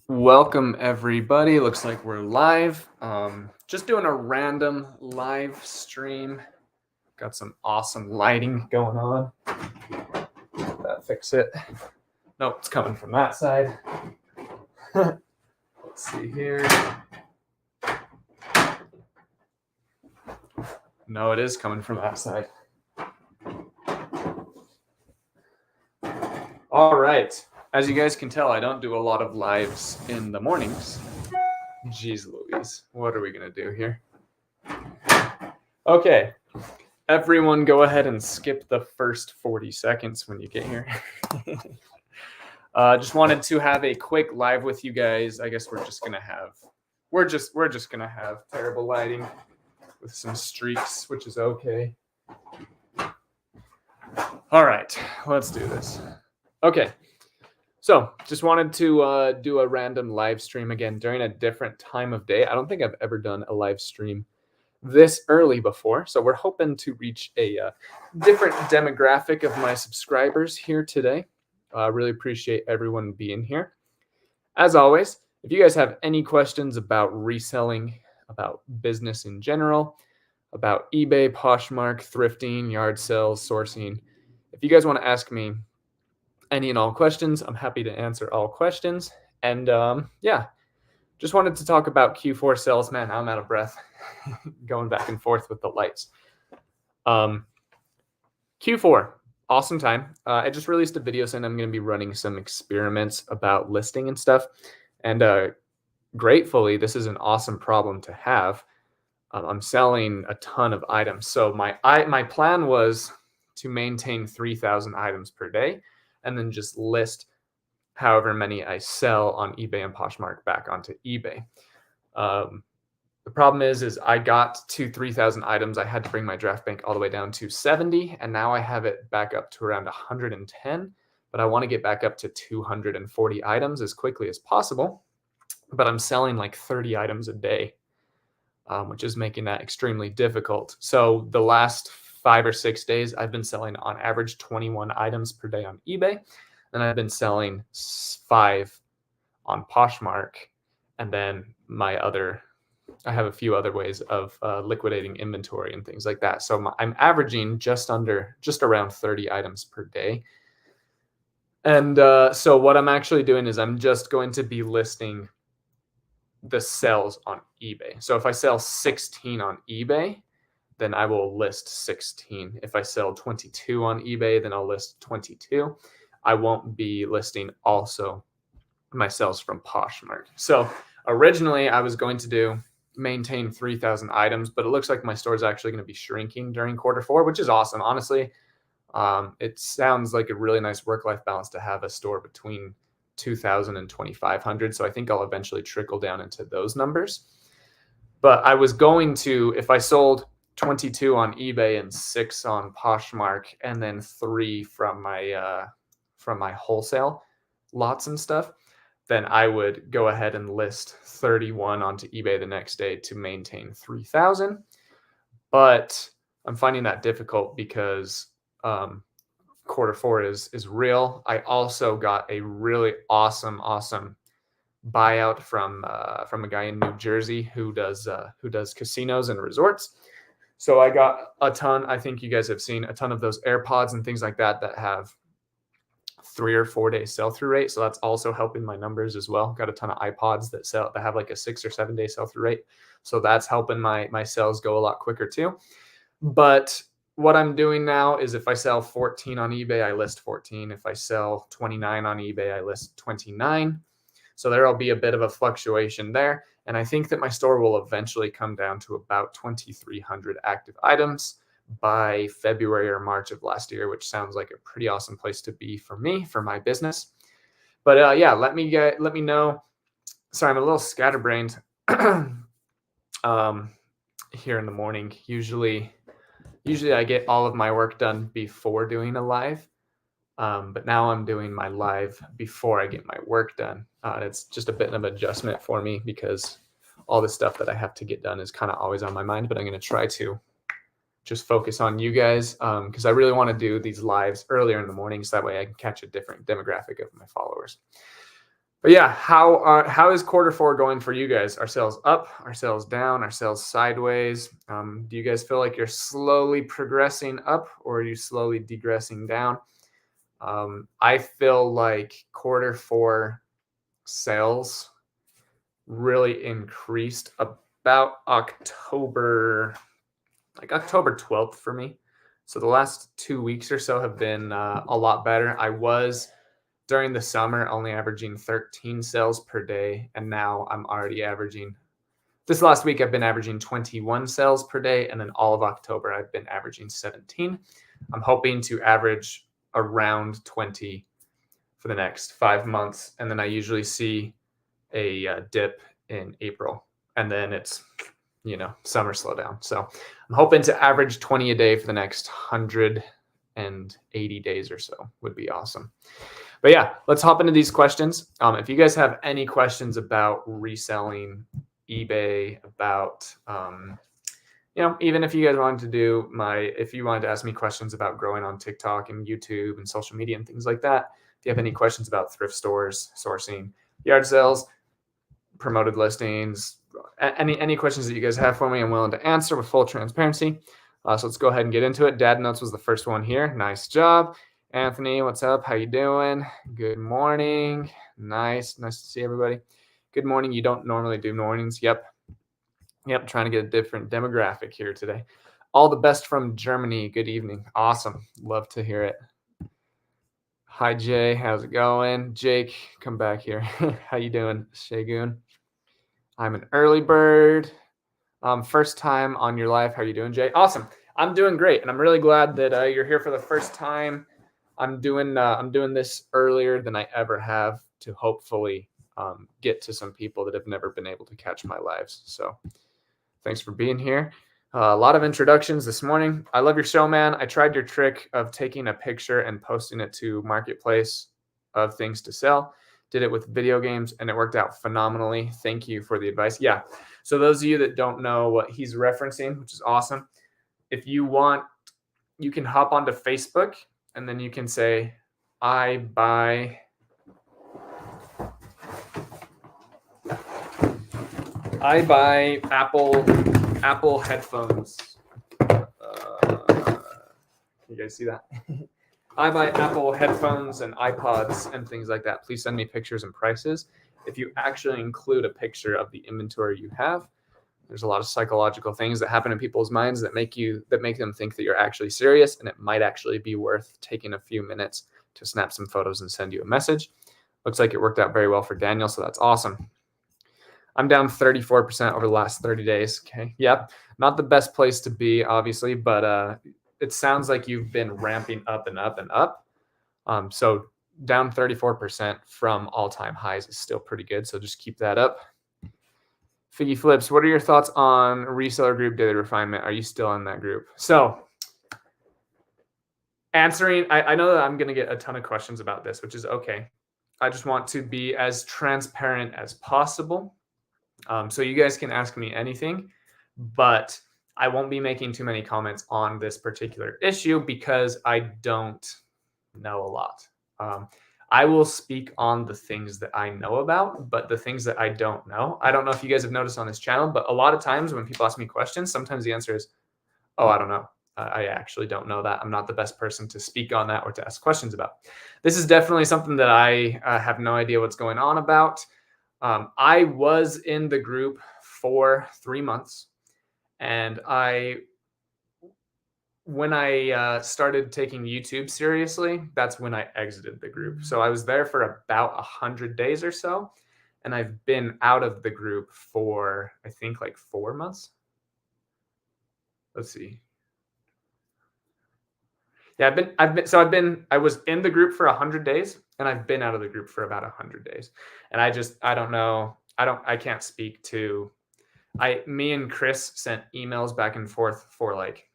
Welcome everybody. Looks like we're live. Just doing a random live stream. Got some awesome lighting going on. That fix it. Nope, it's coming from that side. Let's see here. No, it is coming from that side. All right. As you guys can tell, I don't do a lot of lives in the mornings. Jeez Louise, what are we gonna do here? Okay, everyone go ahead and skip the first 40 seconds when you get here. Just wanted to have a quick live with you guys. I guess we're just gonna have terrible lighting with some streaks, which is okay. All right, let's do this. Okay. So just wanted to do a random live stream again during a different time of day. I don't think I've ever done a live stream this early before. So we're hoping to reach a different demographic of my subscribers here today. Really appreciate everyone being here. As always, if you guys have any questions about reselling, about business in general, about eBay, Poshmark, thrifting, yard sales, sourcing, if you guys want to ask me any and all questions, I'm happy to answer all questions. And yeah, just wanted to talk about Q4 sales. Man, I'm out of breath going back and forth with the lights. Q4, awesome time. I just released a video saying I'm going to be running some experiments about listing and stuff. And gratefully, this is an awesome problem to have. I'm selling a ton of items. So my plan was to maintain 3,000 items per day, and then just list however many I sell on eBay and Poshmark back onto eBay. The problem is I got to 3,000 items. I had to bring my draft bank all the way down to 70, and now I have it back up to around 110, but I want to get back up to 240 items as quickly as possible. But I'm selling like 30 items a day, which is making that extremely difficult. So the last 5 or 6 days, I've been selling on average 21 items per day on eBay. And I've been selling 5 on Poshmark. And then I have a few other ways of liquidating inventory and things like that. So I'm averaging just around 30 items per day. And so what I'm actually doing is I'm just going to be listing the sales on eBay. So if I sell 16 on eBay, then I will list 16. If I sell 22 on eBay, then I'll list 22. I won't be listing also my sales from Poshmark. So originally I was going to maintain 3,000 items, but it looks like my store is actually going to be shrinking during Q4, which is awesome. Honestly, it sounds like a really nice work-life balance to have a store between 2,000 and 2,500. So I think I'll eventually trickle down into those numbers. But I was going to, if I sold 22 on eBay and 6 on Poshmark, and then 3 from my wholesale lots and stuff, then I would go ahead and list 31 onto eBay the next day to maintain 3,000. But I'm finding that difficult because Q4 is real. I also got a really awesome buyout from a guy in New Jersey who does casinos and resorts. So I got a ton. I think you guys have seen a ton of those AirPods and things like that have 3 or 4 day sell-through rate. So that's also helping my numbers as well. Got a ton of iPods that have like a 6 or 7 day sell-through rate. So that's helping my sales go a lot quicker too. But what I'm doing now is if I sell 14 on eBay, I list 14. If I sell 29 on eBay, I list 29. So there'll be a bit of a fluctuation there. And I think that my store will eventually come down to about 2,300 active items by February or March of last year, which sounds like a pretty awesome place to be for me, for my business. But yeah, let me know. Sorry, I'm a little scatterbrained here in the morning. Usually I get all of my work done before doing a live. But now I'm doing my live before I get my work done. It's just a bit of an adjustment for me because all the stuff that I have to get done is kind of always on my mind, but I'm going to try to just focus on you guys because I really want to do these lives earlier in the morning so that way I can catch a different demographic of my followers. But yeah, how is quarter four going for you guys? Are sales up? Are sales down? Are sales sideways? Do you guys feel like you're slowly progressing up, or are you slowly degressing down? I feel like quarter four sales really increased about October 12th for me. So the last 2 weeks or so have been a lot better. I was during the summer only averaging 13 sales per day, and now I'm already averaging. This last week I've been averaging 21 sales per day, and then all of October I've been averaging 17. I'm hoping to average around 20 for the next 5 months, and then I usually see a dip in April, and then it's summer slowdown. So I'm hoping to average 20 a day for the next 180 days or so. Would be awesome. But yeah, let's hop into these questions. If you guys have any questions about reselling, eBay, about even if you guys wanted to if you wanted to ask me questions about growing on TikTok and YouTube and social media and things like that, if you have any questions about thrift stores, sourcing, yard sales, promoted listings, any questions that you guys have for me, I'm willing to answer with full transparency. So let's go ahead and get into it. Dad Notes was the first one here. Nice job. Anthony, what's up? How you doing? Good morning. Nice to see everybody. Good morning. You don't normally do mornings. Yep. Trying to get a different demographic here today. All the best from Germany. Good evening. Awesome. Love to hear it. Hi, Jay. How's it going? Jake, come back here. How you doing, Shagun? I'm an early bird. First time on your live. How are you doing, Jay? Awesome. I'm doing great, and I'm really glad that you're here for the first time. I'm doing this earlier than I ever have to hopefully get to some people that have never been able to catch my lives. So thanks for being here. A lot of introductions this morning. I love your show, man. I tried your trick of taking a picture and posting it to Marketplace of things to sell. Did it with video games, and it worked out phenomenally. Thank you for the advice. Yeah. So those of you that don't know what he's referencing, which is awesome, if you want, you can hop onto Facebook, and then you can say, I buy Apple headphones. You guys see that? I buy Apple headphones and iPods and things like that. Please send me pictures and prices. If you actually include a picture of the inventory you have, there's a lot of psychological things that happen in people's minds that make them think that you're actually serious, and it might actually be worth taking a few minutes to snap some photos and send you a message. Looks like it worked out very well for Daniel, so that's awesome. I'm down 34% over the last 30 days. Okay. Yep. Not the best place to be, obviously, but it sounds like you've been ramping up and up and up. So down 34% from all-time highs is still pretty good. So just keep that up. Figgy Flips, what are your thoughts on reseller group daily refinement? Are you still in that group? So answering, I know that I'm going to get a ton of questions about this, which is okay. I just want to be as transparent as possible. So you guys can ask me anything, but I won't be making too many comments on this particular issue because I don't know a lot. I will speak on the things that I know about, but the things that I don't know if you guys have noticed on this channel, but a lot of times when people ask me questions, sometimes the answer is, oh, I don't know. I actually don't know that. I'm not the best person to speak on that or to ask questions about. This is definitely something that I have no idea what's going on about. I was in the group for 3 months, and when I started taking YouTube seriously, that's when I exited the group. So I was there for about 100 days or so, and I've been out of the group for, I think, like 4 months. Let's see. Yeah, I was in the group for 100 days, and I've been out of the group for about 100 days. And I don't know. I can't speak to, me and Chris sent emails back and forth for like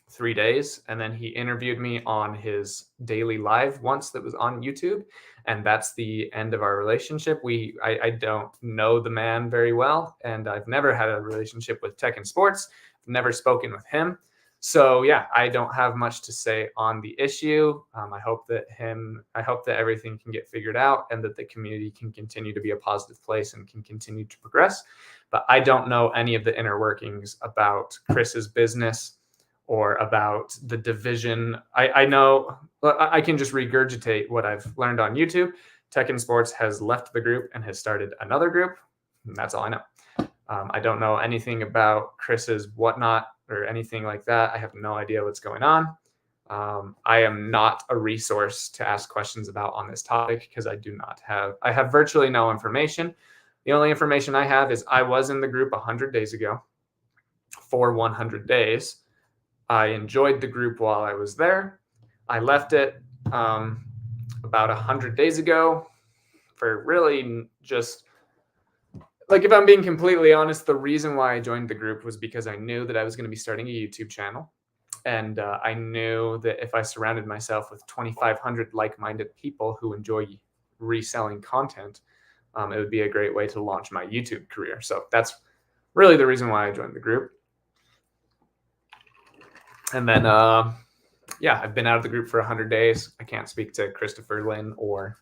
3 days. And then he interviewed me on his daily live once that was on YouTube. And that's the end of our relationship. I don't know the man very well, and I've never had a relationship with tech and sports. I've never spoken with him. So yeah, I don't have much to say on the issue. I hope that everything can get figured out and that the community can continue to be a positive place and can continue to progress. But I don't know any of the inner workings about Chris's business or about the division. I know I can just regurgitate what I've learned on YouTube. Tech and Sports has left the group and has started another group. And that's all I know. I don't know anything about Chris's whatnot or anything like that. I have no idea what's going on. I am not a resource to ask questions about on this topic because I have virtually no information. The only information I have is I was in the group 100 days ago for 100 days. I enjoyed the group while I was there. I left it about 100 days ago for really just, like, if I'm being completely honest, the reason why I joined the group was because I knew that I was going to be starting a YouTube channel. And I knew that if I surrounded myself with 2,500 like-minded people who enjoy reselling content, it would be a great way to launch my YouTube career. So that's really the reason why I joined the group. And then, yeah, I've been out of the group for 100 days. I can't speak to Christopher Lynn or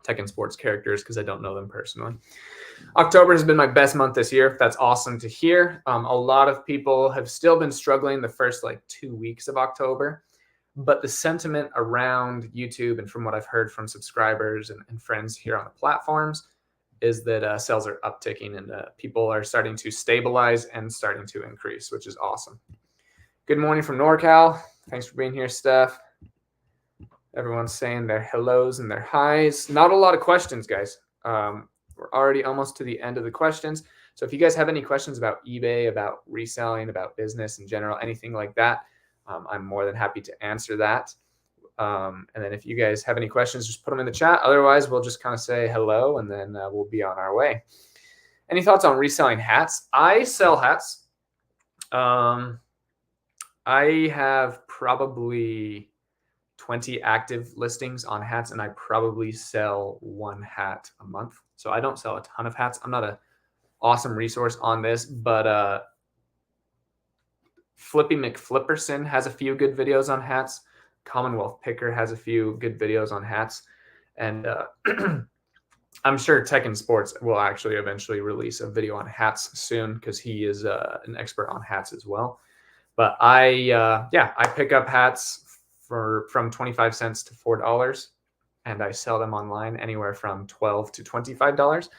Tech and Sports characters because I don't know them personally. October has been my best month this year. That's awesome to hear. A lot of people have still been struggling the first 2 weeks of October, but the sentiment around YouTube and from what I've heard from subscribers and friends here on the platforms is that sales are upticking and people are starting to stabilize and starting to increase, which is awesome. Good morning from NorCal. Thanks for being here, Steph. Everyone's saying their hellos and their highs. Not a lot of questions, guys. We're already almost to the end of the questions. So if you guys have any questions about eBay, about reselling, about business in general, anything like that, I'm more than happy to answer that. And then if you guys have any questions, just put them in the chat. Otherwise, we'll just kind of say hello and then we'll be on our way. Any thoughts on reselling hats? I sell hats. I have probably 20 active listings on hats, and I probably sell one hat a month. So I don't sell a ton of hats. I'm not an awesome resource on this, but Flippy McFlipperson has a few good videos on hats. Commonwealth Picker has a few good videos on hats. And I'm sure Tech and Sports will actually eventually release a video on hats soon because he is an expert on hats as well. But I pick up hats from 25 cents to $4, and I sell them online anywhere from $12 to $25.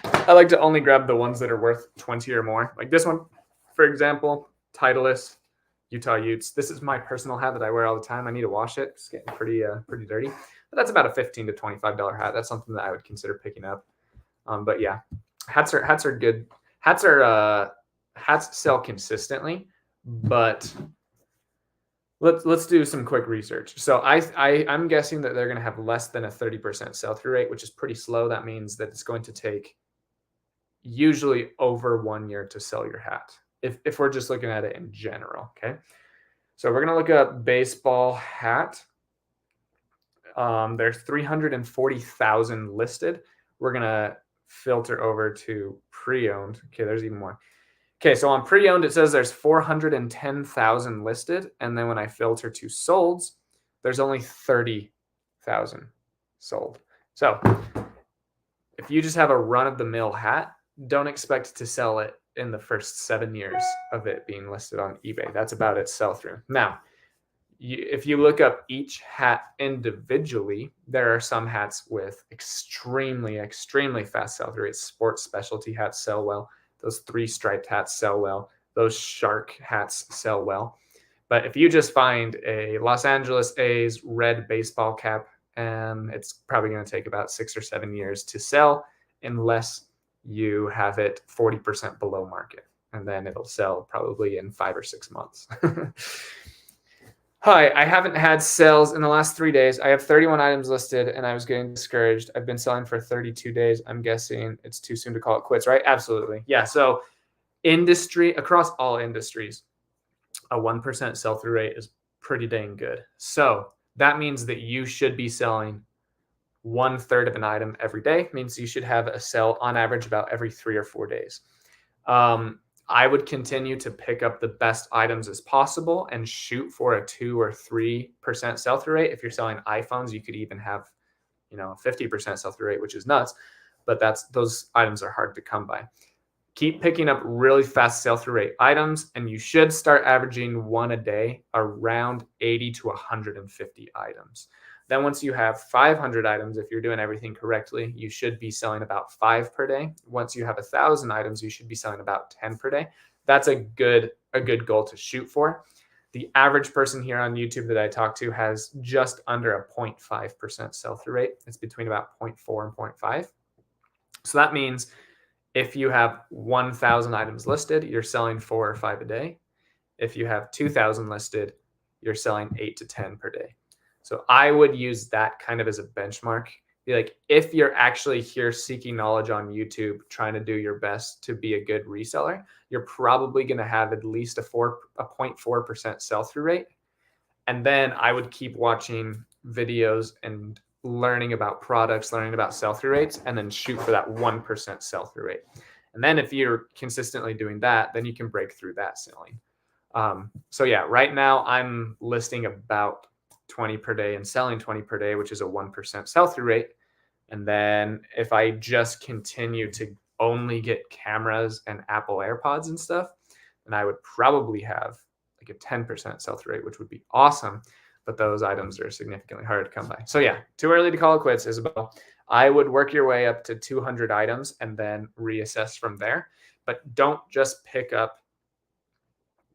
I like to only grab the ones that are worth 20 or more. Like this one, for example, Titleist Utah Utes. This is my personal hat that I wear all the time. I need to wash it. It's getting pretty dirty. But that's about a $15 to $25 hat. That's something that I would consider picking up. But yeah, hats are good. Hats sell consistently. But let's do some quick research. So I'm guessing that they're going to have less than a 30% sell-through rate, which is pretty slow. That means that it's going to take usually over 1 year to sell your hat, if we're just looking at it in general. Okay, so we're going to look up baseball hat. There's 340,000 listed. We're going to filter over to pre-owned. Okay, there's even more. Okay, so on pre-owned, it says there's 410,000 listed. And then when I filter to solds, there's only 30,000 sold. So if you just have a run-of-the-mill hat, don't expect to sell it in the first 7 years of it being listed on eBay. That's about its sell-through. Now, if you look up each hat individually, there are some hats with extremely, extremely fast sell-through rates. Sports specialty hats sell well. Those 3-striped hats sell well. Those shark hats sell well. But if you just find a Los Angeles A's red baseball cap, it's probably going to take about 6 or 7 years to sell unless you have it 40% below market. And then it'll sell probably in 5 or 6 months. Hi, I haven't had sales in the last 3 days. I have 31 items listed and I was getting discouraged. I've been selling for 32 days. I'm guessing it's too soon to call it quits, right? Absolutely. Yeah. So across all industries, a 1% sell-through rate is pretty dang good. So that means that you should be selling 1/3 of an item every day. It means you should have a sell on average about every 3 or 4 days. I would continue to pick up the best items as possible and shoot for a 2 or 3% sell-through rate. If you're selling iPhones, you could even have, 50% sell-through rate, which is nuts, but those items are hard to come by. Keep picking up really fast sell-through rate items, and you should start averaging one a day, around 80 to 150 items. Then once you have 500 items, if you're doing everything correctly, you should be selling about 5 per day. Once you have 1,000 items, you should be selling about 10 per day. That's a good goal to shoot for. The average person here on YouTube that I talk to has just under a 0.5% sell-through rate. It's between about 0.4 and 0.5. So that means if you have 1,000 items listed, you're selling 4 or 5 a day. If you have 2,000 listed, you're selling 8 to 10 per day. So I would use that kind of as a benchmark. Be like, if you're actually here seeking knowledge on YouTube, trying to do your best to be a good reseller, you're probably going to have at least a 0.4% sell-through rate. And then I would keep watching videos and learning about products, learning about sell-through rates, and then shoot for that 1% sell-through rate. And then if you're consistently doing that, then you can break through that ceiling. So yeah, right now I'm listing about 20 per day and selling 20 per day, which is a 1% sell-through rate. And then if I just continue to only get cameras and Apple AirPods and stuff, then I would probably have like a 10% sell-through rate, which would be awesome. But those items are significantly harder to come by. So yeah, too early to call it quits, Isabel. I would work your way up to 200 items and then reassess from there. But don't just pick up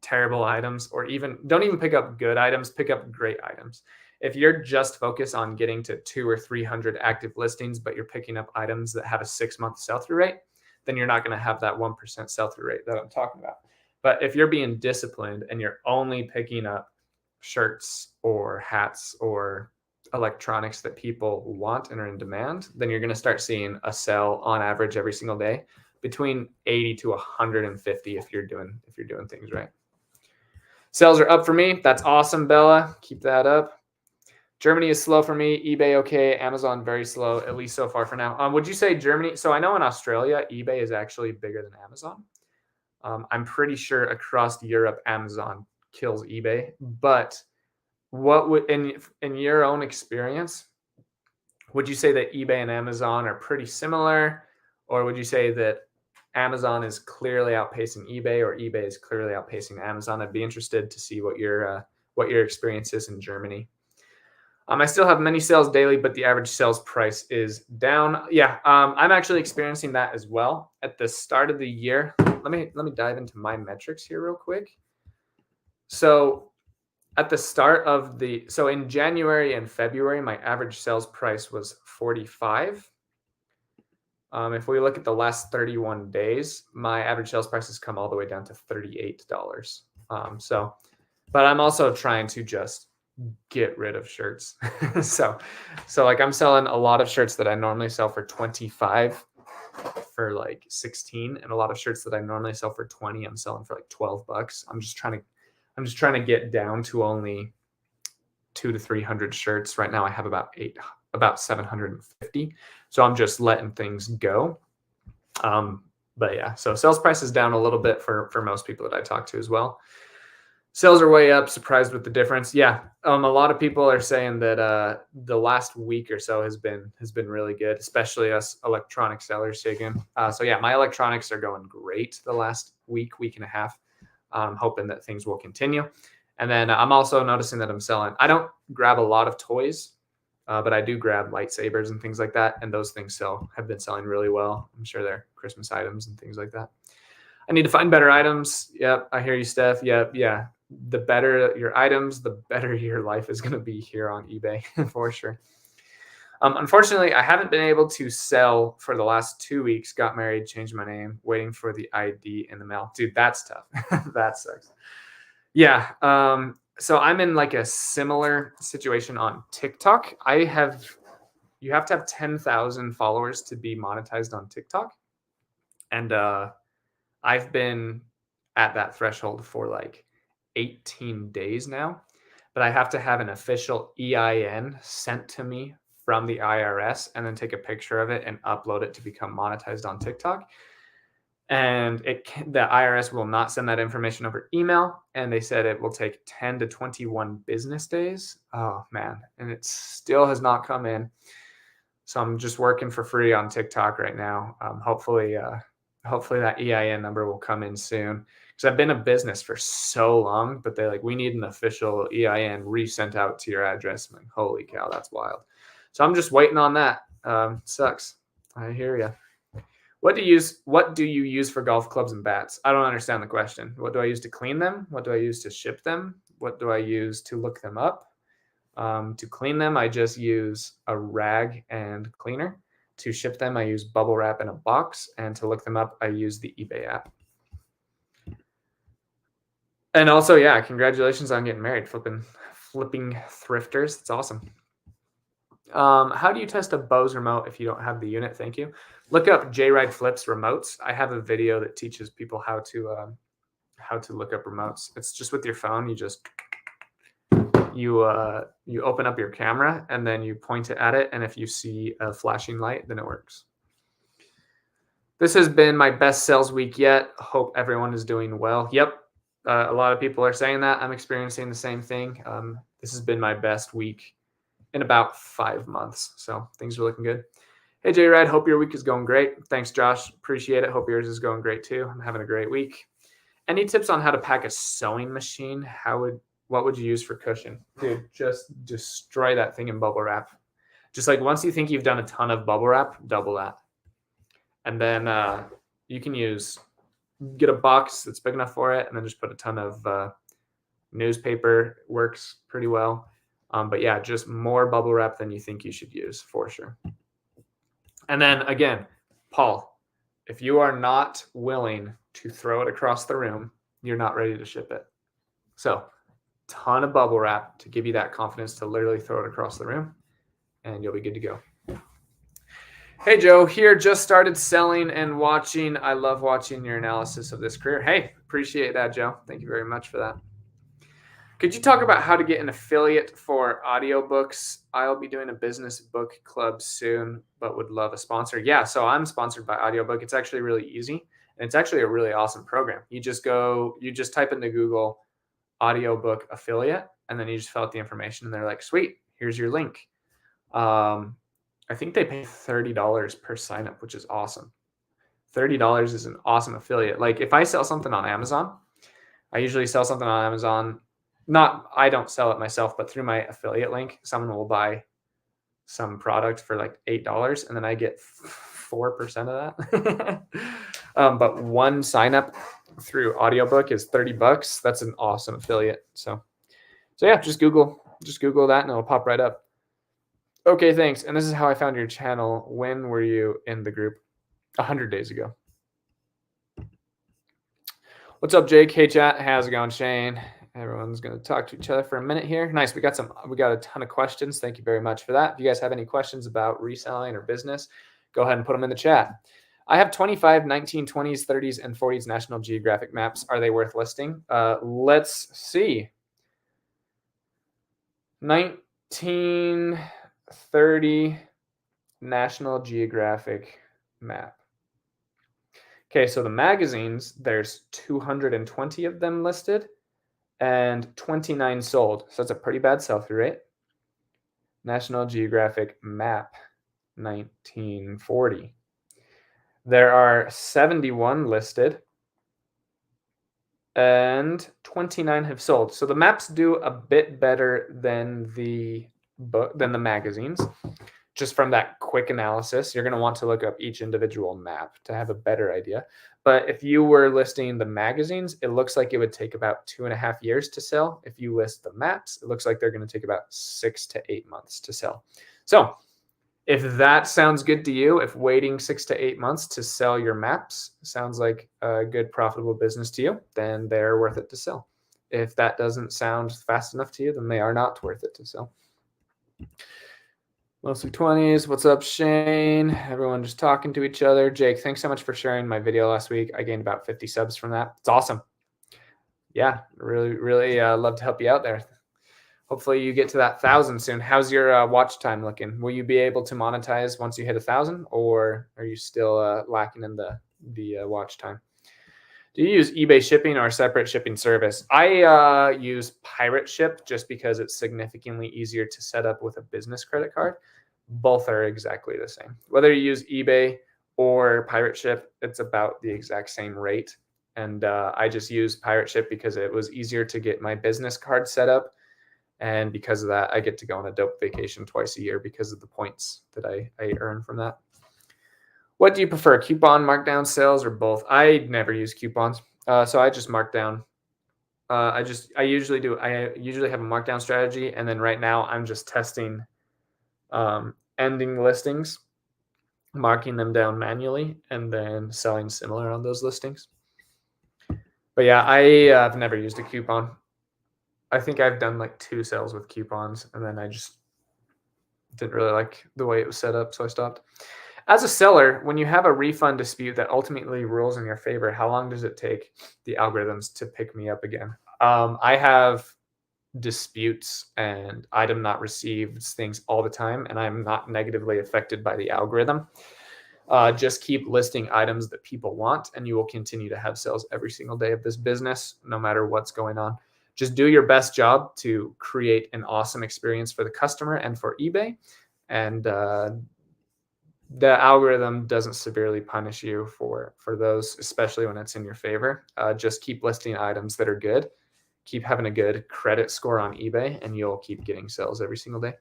terrible items, or don't even pick up good items, pick up great items. If you're just focused on getting to 200 or 300 active listings, but you're picking up items that have a 6-month sell-through rate, then you're not going to have that 1% sell-through rate that I'm talking about. But if you're being disciplined and you're only picking up shirts or hats or electronics that people want and are in demand, then you're going to start seeing a sell on average every single day between 80 to 150 if you're doing things right. Sales are up for me. That's awesome, Bella. Keep that up. Germany is slow for me. eBay okay. Amazon very slow, at least so far for now. Would you say Germany? So I know in Australia, eBay is actually bigger than Amazon. I'm pretty sure across Europe, Amazon kills eBay. But what would, in your own experience, would you say that eBay and Amazon are pretty similar, or would you say that Amazon is clearly outpacing eBay, or eBay is clearly outpacing Amazon? I'd be interested to see what your experience is in Germany. I still have many sales daily, but the average sales price is down. Yeah, I'm actually experiencing that as well. At the start of the year, let me dive into my metrics here real quick. So at the start of so in January and February, my average sales price was 45. If we look at the last 31 days, my average sales price has come all the way down to $38. But I'm also trying to just get rid of shirts. so like I'm selling a lot of shirts that I normally sell for 25 for like 16, and a lot of shirts that I normally sell for 20, I'm selling for like $12. I'm just trying to get down to only 200 to 300 shirts. Right now I have about 750. So I'm just letting things go. But yeah, so sales price is down a little bit for most people that I talk to as well. Sales are way up. Surprised with the difference. Yeah, a lot of people are saying that the last week or so has been really good, especially us electronic sellers, Shagan. So yeah, my electronics are going great the last week and a half. I'm hoping that things will continue. And then I'm also noticing that I'm selling. I don't grab a lot of toys, but I do grab lightsabers and things like that. And those things have been selling really well. I'm sure they're Christmas items and things like that. I need to find better items. Yep, I hear you, Steph. Yep, yeah. The better your items, the better your life is going to be here on eBay for sure. Unfortunately, I haven't been able to sell for the last 2 weeks. Got married, changed my name, waiting for the ID in the mail. Dude, that's tough. That sucks. Yeah. So I'm in like a similar situation on TikTok. You have to have 10,000 followers to be monetized on TikTok. And I've been at that threshold for like 18 days now, but I have to have an official EIN sent to me from the IRS and then take a picture of it and upload it to become monetized on TikTok. And the IRS will not send that information over email. And they said it will take 10 to 21 business days. Oh, man. And it still has not come in. So I'm just working for free on TikTok right now. Hopefully that EIN number will come in soon, because I've been a business for so long, but they're like, we need an official EIN resent out to your address. I'm like, holy cow, that's wild. So I'm just waiting on that. Sucks. I hear you. What do you use for golf clubs and bats? I don't understand the question. What do I use to clean them? What do I use to ship them? What do I use to look them up? To clean them, I just use a rag and cleaner. To ship them, I use bubble wrap in a box. And to look them up, I use the eBay app. And also, yeah, congratulations on getting married. Flipping thrifters. It's awesome. How do you test a Bose remote if you don't have the unit? Thank you. Look up JRide Flips remotes. I have a video that teaches people how to look up remotes. It's just with your phone. You open up your camera and then you point it at it, and if you see a flashing light, then it works. This has been my best sales week yet. Hope everyone is doing well. Yep, a lot of people are saying that. I'm experiencing the same thing. This has been my best week in about 5 months, so things are looking good. Hey, J-Ride, hope your week is going great. Thanks, Josh. Appreciate it. Hope yours is going great too. I'm having a great week. Any tips on how to pack a sewing machine? What would you use for cushion? Dude, just destroy that thing in bubble wrap. Just like once you think you've done a ton of bubble wrap, double that. And then you can get a box that's big enough for it, and then just put a ton of newspaper. Works pretty well. But yeah, just more bubble wrap than you think you should use for sure. And then again, Paul, if you are not willing to throw it across the room, you're not ready to ship it. So ton of bubble wrap to give you that confidence to literally throw it across the room, and you'll be good to go. Hey, Joe, here, just started selling and watching. I love watching your analysis of this career. Hey, appreciate that, Joe. Thank you very much for that. Could you talk about how to get an affiliate for audiobooks? I'll be doing a business book club soon, but would love a sponsor. Yeah, so I'm sponsored by Audiobook. It's actually really easy, and it's actually a really awesome program. You just type into Google audiobook affiliate, and then you just fill out the information, and they're like, sweet, here's your link. I think they pay $30 per sign up, which is awesome. $30 is an awesome affiliate. Like if I sell something on Amazon, I usually sell something on Amazon. I don't sell it myself, but through my affiliate link, someone will buy some product for like $8, and then I get 4% of that. But one sign up through Audiobook is $30. That's an awesome affiliate. So yeah, just Google that and it'll pop right up. Okay, thanks. And this is how I found your channel. When were you in the group? 100 days ago. What's up, Jake? Hey, chat. How's it going, Shane? Everyone's going to talk to each other for a minute here. Nice. We got a ton of questions. Thank you very much for that. If you guys have any questions about reselling or business, go ahead and put them in the chat. I have 25 1920s, 30s, and 40s National Geographic maps. Are they worth listing? Let's see. 1930 National Geographic map. Okay, so the magazines, there's 220 of them listed and 29 sold. So that's a pretty bad sell-through rate. National Geographic map, 1940. There are 71 listed and 29 have sold. So the maps do a bit better than the magazines. Just from that quick analysis, you're going to want to look up each individual map to have a better idea. But if you were listing the magazines, it looks like it would take about 2.5 years to sell. If you list the maps, it looks like they're going to take about 6 to 8 months to sell. So if that sounds good to you, if waiting 6 to 8 months to sell your maps sounds like a good profitable business to you, then they're worth it to sell. If that doesn't sound fast enough to you, then they are not worth it to sell. Mostly 20s. What's up, Shane? Everyone just talking to each other. Jake, thanks so much for sharing my video last week. I gained about 50 subs from that. It's awesome. Yeah, really love to help you out there. Hopefully you get to that 1,000 soon. How's your watch time looking? Will you be able to monetize once you hit 1,000, or are you still lacking in the the watch time. Do you use eBay shipping or a separate shipping service? I use Pirate Ship just because it's significantly easier to set up with a business credit card. Both are exactly the same. Whether you use eBay or Pirate Ship, it's about the exact same rate. And I just use Pirate Ship because it was easier to get my business card set up. And because of that, I get to go on a dope vacation twice a year because of the points that I earn from that. What do you prefer, coupon, markdown, sales, or both? I never use coupons, so I just mark down. I usually have a markdown strategy, and then right now I'm just testing ending listings, marking them down manually, and then selling similar on those listings. But yeah, I have never used a coupon. I think I've done like 2 sales with coupons, and then I just didn't really like the way it was set up, so I stopped. As a seller, when you have a refund dispute that ultimately rules in your favor, how long does it take the algorithms to pick me up again? I have disputes and item not received things all the time, and I'm not negatively affected by the algorithm. Just keep listing items that people want, and you will continue to have sales every single day of this business, no matter what's going on. Just do your best job to create an awesome experience for the customer and for eBay, and the algorithm doesn't severely punish you for those, especially when it's in your favor. Just keep listing items that are good. Keep having a good credit score on eBay, and you'll keep getting sales every single day.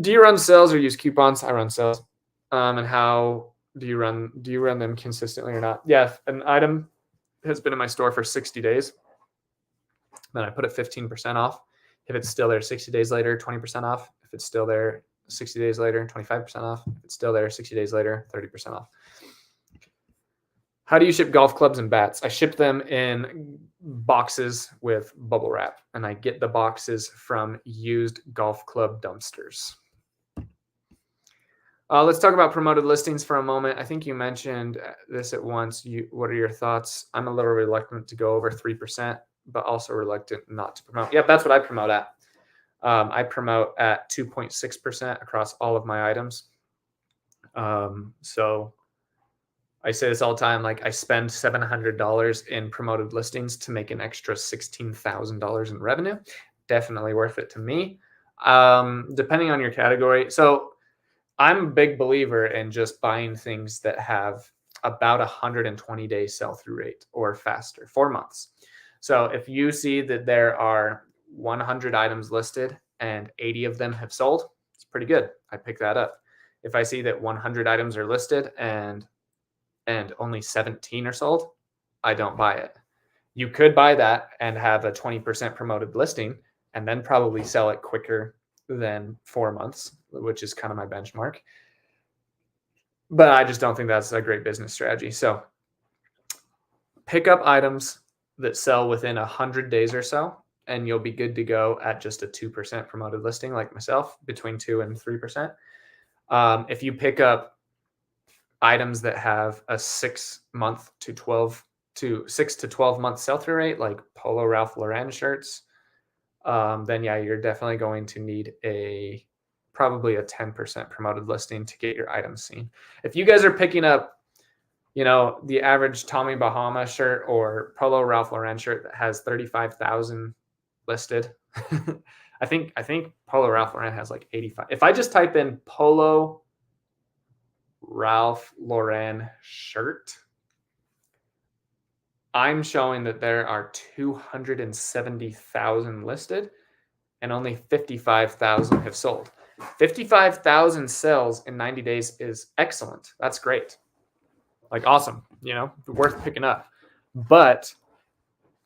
Do you run sales or use coupons? I run sales. And how do you run them consistently or not? Yeah, if an item has been in my store for 60 days, then I put it 15% off. If it's still there 60 days later, 20% off. If it's still there 60 days later, 25% off. If it's still there 60 days later, 30% off. How do you ship golf clubs and bats? I ship them in boxes with bubble wrap, and I get the boxes from used golf club dumpsters. Let's talk about promoted listings for a moment. I think you mentioned this at once. What are your thoughts? I'm a little reluctant to go over 3%, but also reluctant not to promote. Yep, that's what I promote at. I promote at 2.6% across all of my items. So I say this all the time, like I spend $700 in promoted listings to make an extra $16,000 in revenue. Definitely worth it to me. Depending on your category. So I'm a big believer in just buying things that have about 120-day sell-through rate or faster, 4 months. So if you see that there are 100 items listed and 80 of them have sold, it's pretty good. I pick that up. If I see that 100 items are listed and only 17 are sold, I don't buy it. You could buy that and have a 20% promoted listing and then probably sell it quicker than 4 months, which is kind of my benchmark. But I just don't think that's a great business strategy. So pick up items that sell within 100 days or so, and you'll be good to go at just a 2% promoted listing like myself, between 2 and 3%. If you pick up items that have a 6 to 12 month sell-through rate, like Polo Ralph Lauren shirts, then yeah, you're definitely going to need probably a 10% promoted listing to get your items seen. If you guys are picking up, the average Tommy Bahama shirt or Polo Ralph Lauren shirt that has 35,000 listed, I think Polo Ralph Lauren has like 85. If I just type in Polo Ralph Lauren shirt, I'm showing that there are 270,000 listed and only 55,000 have sold. 55,000 sales in 90 days is excellent. That's great. Like awesome, worth picking up. But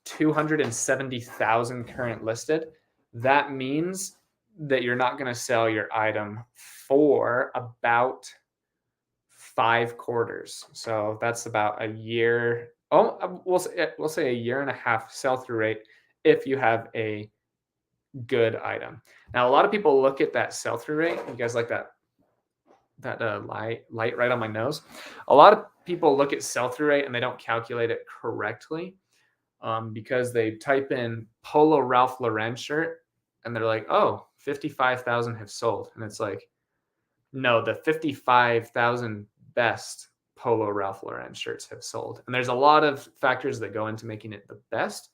270,000 current listed, that means that you're not going to sell your item for about 5 quarters. So that's about a year. We'll say a year and a half sell-through rate if you have a good item. Now, a lot of people look at that sell-through rate. You guys like that light right on my nose? A lot of people look at sell-through rate and they don't calculate it correctly because they type in Polo Ralph Lauren shirt and they're like, oh, 55,000 have sold. And it's like, no, the 55,000 best Polo Ralph Lauren shirts have sold. And there's a lot of factors that go into making it the best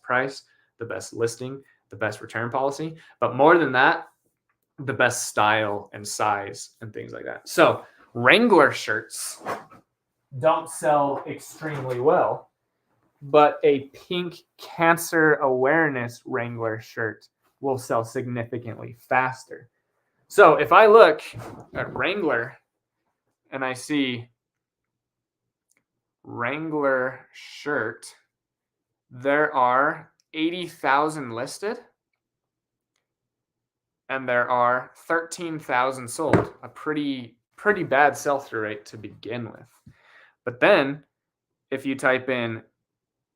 price, the best listing, the best return policy. But more than that, the best style and size and things like that. So Wrangler shirts don't sell extremely well, but a pink cancer awareness Wrangler shirt will sell significantly faster. So if I look at Wrangler and I see Wrangler shirt, there are 80,000 listed and there are 13,000 sold. A pretty bad sell-through rate to begin with. But then if you type in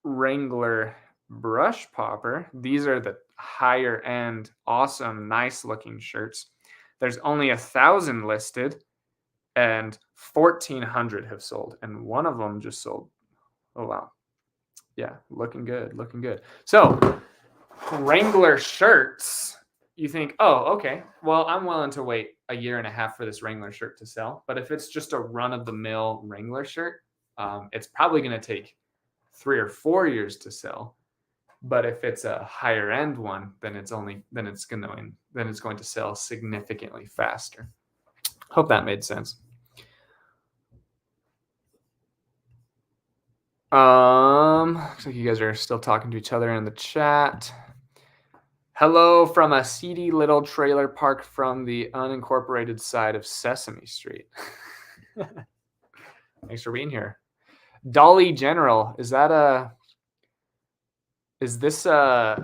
Wrangler brush popper, these are the higher end, awesome, nice looking shirts. There's only 1,000 listed and 1,400 have sold. And one of them just sold. Oh, wow. Yeah, looking good. So Wrangler shirts, you think, oh, okay, well, I'm willing to wait a year and a half for this Wrangler shirt to sell. But if it's just a run-of-the-mill Wrangler shirt, it's probably going to take 3 or 4 years to sell. But if it's a higher end one, then it's going to sell significantly faster. Hope that made sense. Looks like you guys are still talking to each other in the chat. Hello from a seedy little trailer park from the unincorporated side of Sesame Street. Thanks for being here. Dolly General, is this My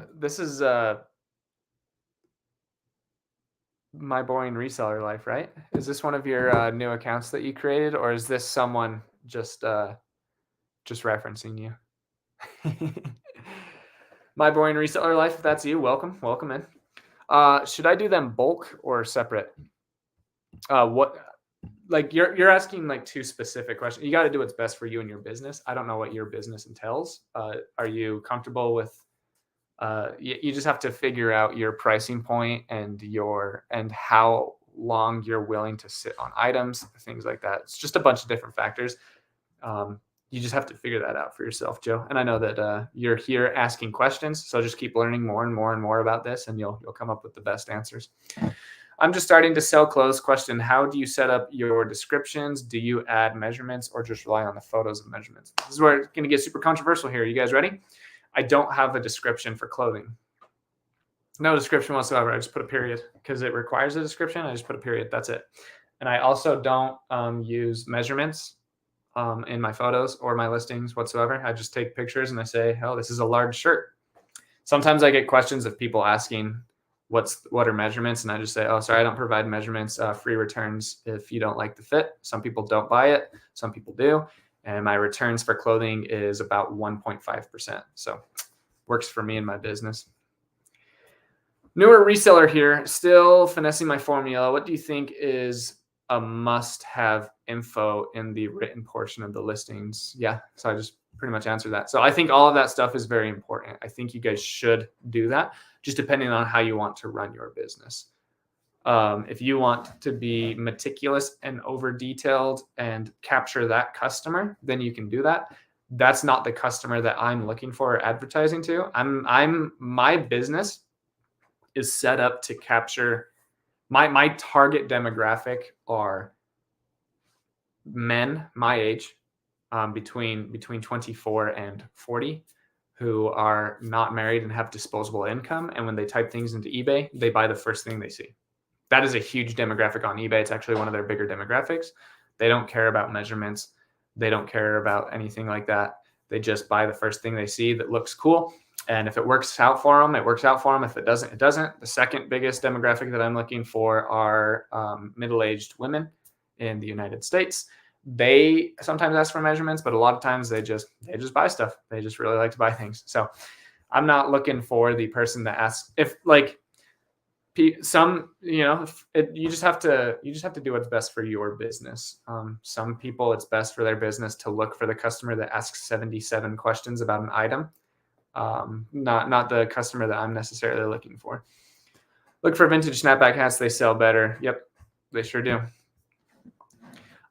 Boring Reseller Life, right? Is this one of your new accounts that you created, or is this someone just referencing you? My Boring Reseller Life, if that's you, welcome in. Should I do them bulk or separate? You're asking like two specific questions. You got to do what's best for you and your business. I don't know what your business entails. Are you comfortable with? You just have to figure out your pricing point and how long you're willing to sit on items, things like that. It's just a bunch of different factors. You just have to figure that out for yourself, Joe. And I know that you're here asking questions, so just keep learning more and more about this, and you'll come up with the best answers. I'm just starting to sell clothes. Question: how do you set up your descriptions? Do you add measurements or just rely on the photos of measurements? This is where it's going to get super controversial here. You guys ready? I don't have a description for clothing. No description whatsoever. I just put a period because it requires a description. I just put a period. That's it. And I also don't use measurements in my photos or my listings whatsoever. I just take pictures and I say, oh, this is a large shirt. Sometimes I get questions of people asking what are measurements, and I just say, oh, sorry, I don't provide measurements. Free returns if you don't like the fit. Some people don't buy it. Some people do. And my returns for clothing is about 1.5%. So works for me and my business. Newer reseller here, still finessing my formula. What do you think is a must-have info in the written portion of the listings? Yeah, so I just pretty much answered that. So I think all of that stuff is very important. I think you guys should do that, just depending on how you want to run your business. If you want to be meticulous and over detailed and capture that customer, then you can do that. That's not the customer that I'm looking for or advertising to. My business is set up to capture my target demographic are men my age, between 24 and 40, who are not married and have disposable income. And when they type things into eBay, they buy the first thing they see. That is a huge demographic on eBay. It's actually one of their bigger demographics. They don't care about measurements. They don't care about anything like that. They just buy the first thing they see that looks cool. And if it works out for them, it works out for them. If it doesn't, it doesn't. The second biggest demographic that I'm looking for are middle-aged women in the United States. They sometimes ask for measurements, but a lot of times they just buy stuff. They just really like to buy things. So I'm not looking for the person that asks you just have to do what's best for your business. Some people, it's best for their business to look for the customer that asks 77 questions about an item. Not the customer that I'm necessarily looking for. Look for vintage snapback hats. They sell better. Yep, they sure do.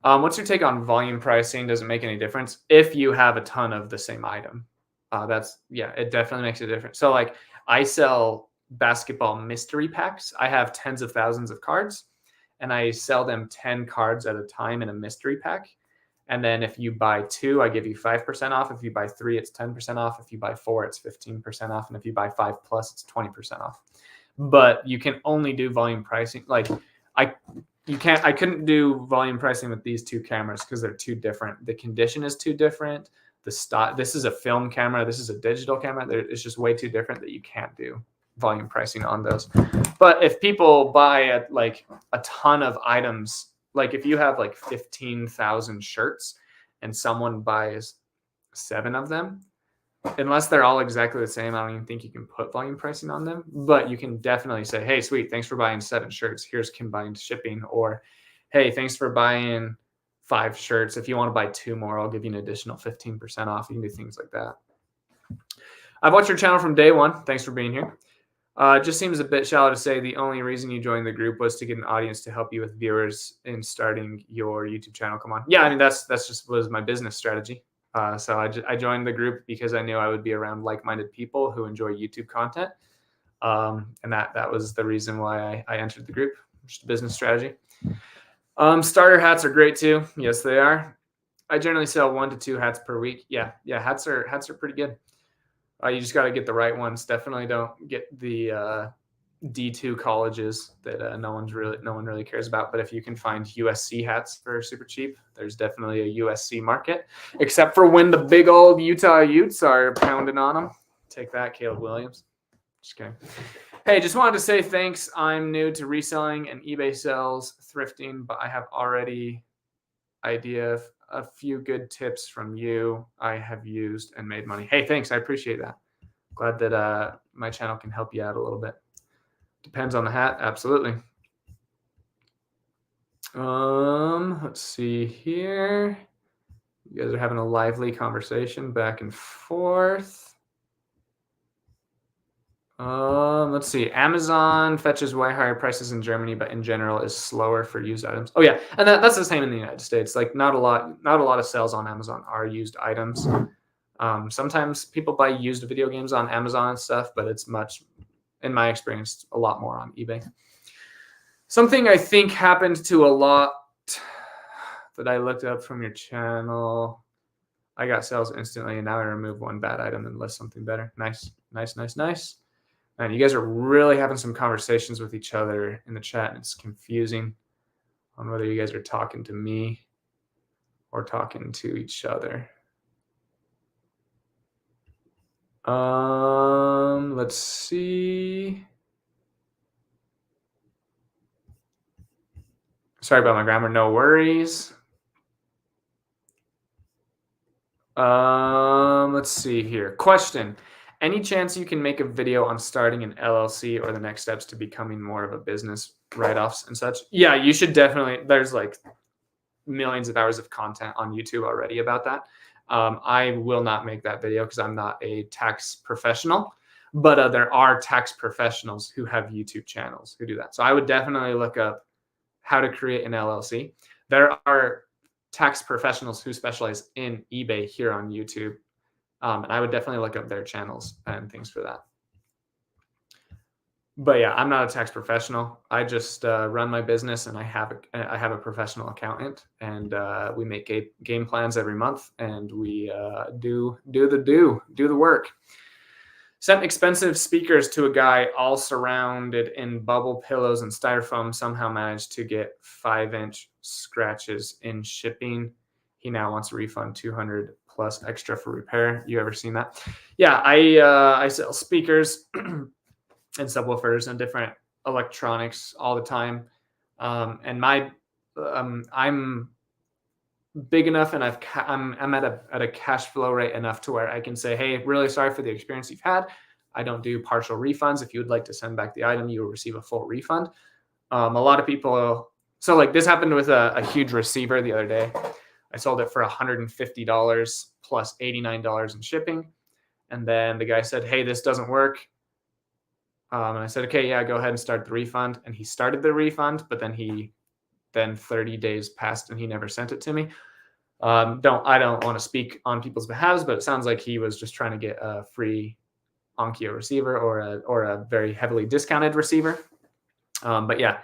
What's your take on volume pricing? Does it make any difference if you have a ton of the same item? It definitely makes a difference. So like I sell basketball mystery packs. I have tens of thousands of cards and I sell them 10 cards at a time in a mystery pack. And then if you buy 2, I give you 5% off. If you buy 3, it's 10% off. If you buy 4, it's 15% off. And if you buy 5 plus, it's 20% off. But you can only do volume pricing. Like I couldn't do volume pricing with these 2 cameras because they're too different. The condition is too different. This is a film camera. This is a digital camera. It's just way too different that you can't do volume pricing on those. But if people buy like a ton of items, like if you have like 15,000 shirts and someone buys 7 of them, unless they're all exactly the same, I don't even think you can put volume pricing on them, but you can definitely say, hey, sweet, thanks for buying 7 shirts. Here's combined shipping. Or, hey, thanks for buying 5 shirts. If you want to buy 2 more, I'll give you an additional 15% off. You can do things like that. I've watched your channel from day one. Thanks for being here. It just seems a bit shallow to say the only reason you joined the group was to get an audience to help you with viewers in starting your YouTube channel. Come on. Yeah, I mean, that's just was my business strategy. So I joined the group because I knew I would be around like-minded people who enjoy YouTube content. And that was the reason why I entered the group, just a business strategy. Starter hats are great too. Yes, they are. I generally sell 1 to 2 hats per week. Yeah, hats are pretty good. You just got to get the right ones. Definitely don't get the D2 colleges that no one really cares about. But if you can find USC hats for super cheap, there's definitely a USC market. Except for when the big old Utah Utes are pounding on them. Take that, Caleb Williams. Just kidding. Hey, just wanted to say thanks. I'm new to reselling and eBay sales, thrifting, but I have already idea of a few good tips from you I have used and made money. Hey, thanks. I appreciate that. Glad that my channel can help you out a little bit. Depends on the hat. Absolutely. Let's see here. You guys are having a lively conversation back and forth. Let's see. Amazon fetches way higher prices in Germany, but in general is slower for used items. Oh yeah, and that's the same in the United States. Like not a lot of sales on Amazon are used items. Sometimes people buy used video games on Amazon and stuff, but it's much, in my experience, a lot more on eBay. Something I think happened to a lot that I looked up from your channel. I got sales instantly, and now I remove 1 bad item and list something better. Nice. And you guys are really having some conversations with each other in the chat, and it's confusing on whether you guys are talking to me or talking to each other. Let's see. Sorry about my grammar. No worries. Let's see here. Question. Any chance you can make a video on starting an LLC or the next steps to becoming more of a business, write-offs and such? Yeah, you should definitely. There's like millions of hours of content on YouTube already about that. I will not make that video because I'm not a tax professional, but there are tax professionals who have YouTube channels who do that. So I would definitely look up how to create an LLC. There are tax professionals who specialize in eBay here on YouTube. And I would definitely look up their channels and things for that. But yeah, I'm not a tax professional. I just run my business, and I have a professional accountant, and we make game plans every month, and we do the work. Sent expensive speakers to a guy all surrounded in bubble pillows and styrofoam. Somehow managed to get 5-inch scratches in shipping. He now wants a refund, $200 plus extra for repair. You ever seen that? Yeah, I sell speakers and subwoofers and different electronics all the time. And I'm big enough, and I'm at a cash flow rate enough to where I can say, hey, really sorry for the experience you've had. I don't do partial refunds. If you would like to send back the item, you will receive a full refund. A lot of people, so like this happened with a huge receiver the other day. I sold it for $150 plus $89 in shipping. And then the guy said, hey, this doesn't work. And I said, okay, yeah, go ahead and start the refund. And he started the refund, but then he then 30 days passed and he never sent it to me. I don't want to speak on people's behalves, but it sounds like he was just trying to get a free Onkyo receiver or a very heavily discounted receiver. But yeah,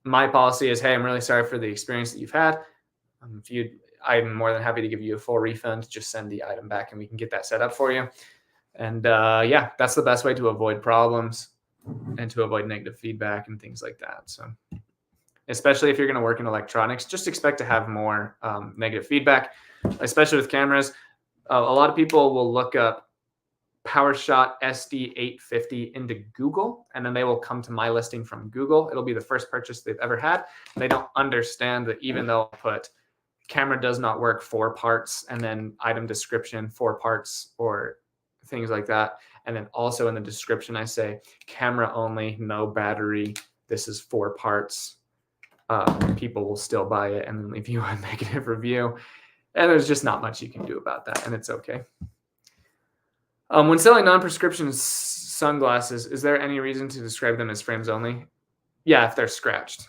my policy is, hey, I'm really sorry for the experience that you've had. I'm more than happy to give you a full refund. Just send the item back and we can get that set up for you. And yeah, that's the best way to avoid problems and to avoid negative feedback and things like that. So especially if you're going to work in electronics, just expect to have more negative feedback, especially with cameras. A lot of people will look up PowerShot SD850 into Google, and then they will come to my listing from Google. It'll be the first purchase they've ever had. They don't understand that even though I put camera does not work 4 parts and then item description 4 parts or things like that, and then also in the description I say camera only, no battery, this is 4 parts, people will still buy it and then leave you a negative review, and there's just not much you can do about that, and it's okay. When selling non-prescription sunglasses, is there any reason to describe them as frames only? Yeah, if they're scratched.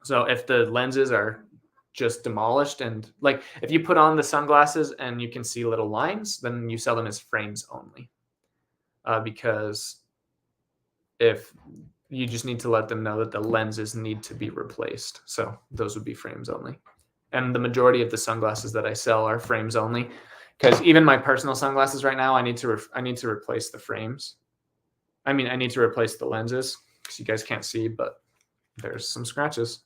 So if the lenses are just demolished, and like if you put on the sunglasses and you can see little lines, then you sell them as frames only. Because if you just need to let them know that the lenses need to be replaced. So those would be frames only. And the majority of the sunglasses that I sell are frames only. Because even my personal sunglasses right now, I need to replace the frames. I mean, I need to replace the lenses because you guys can't see, but there's some scratches.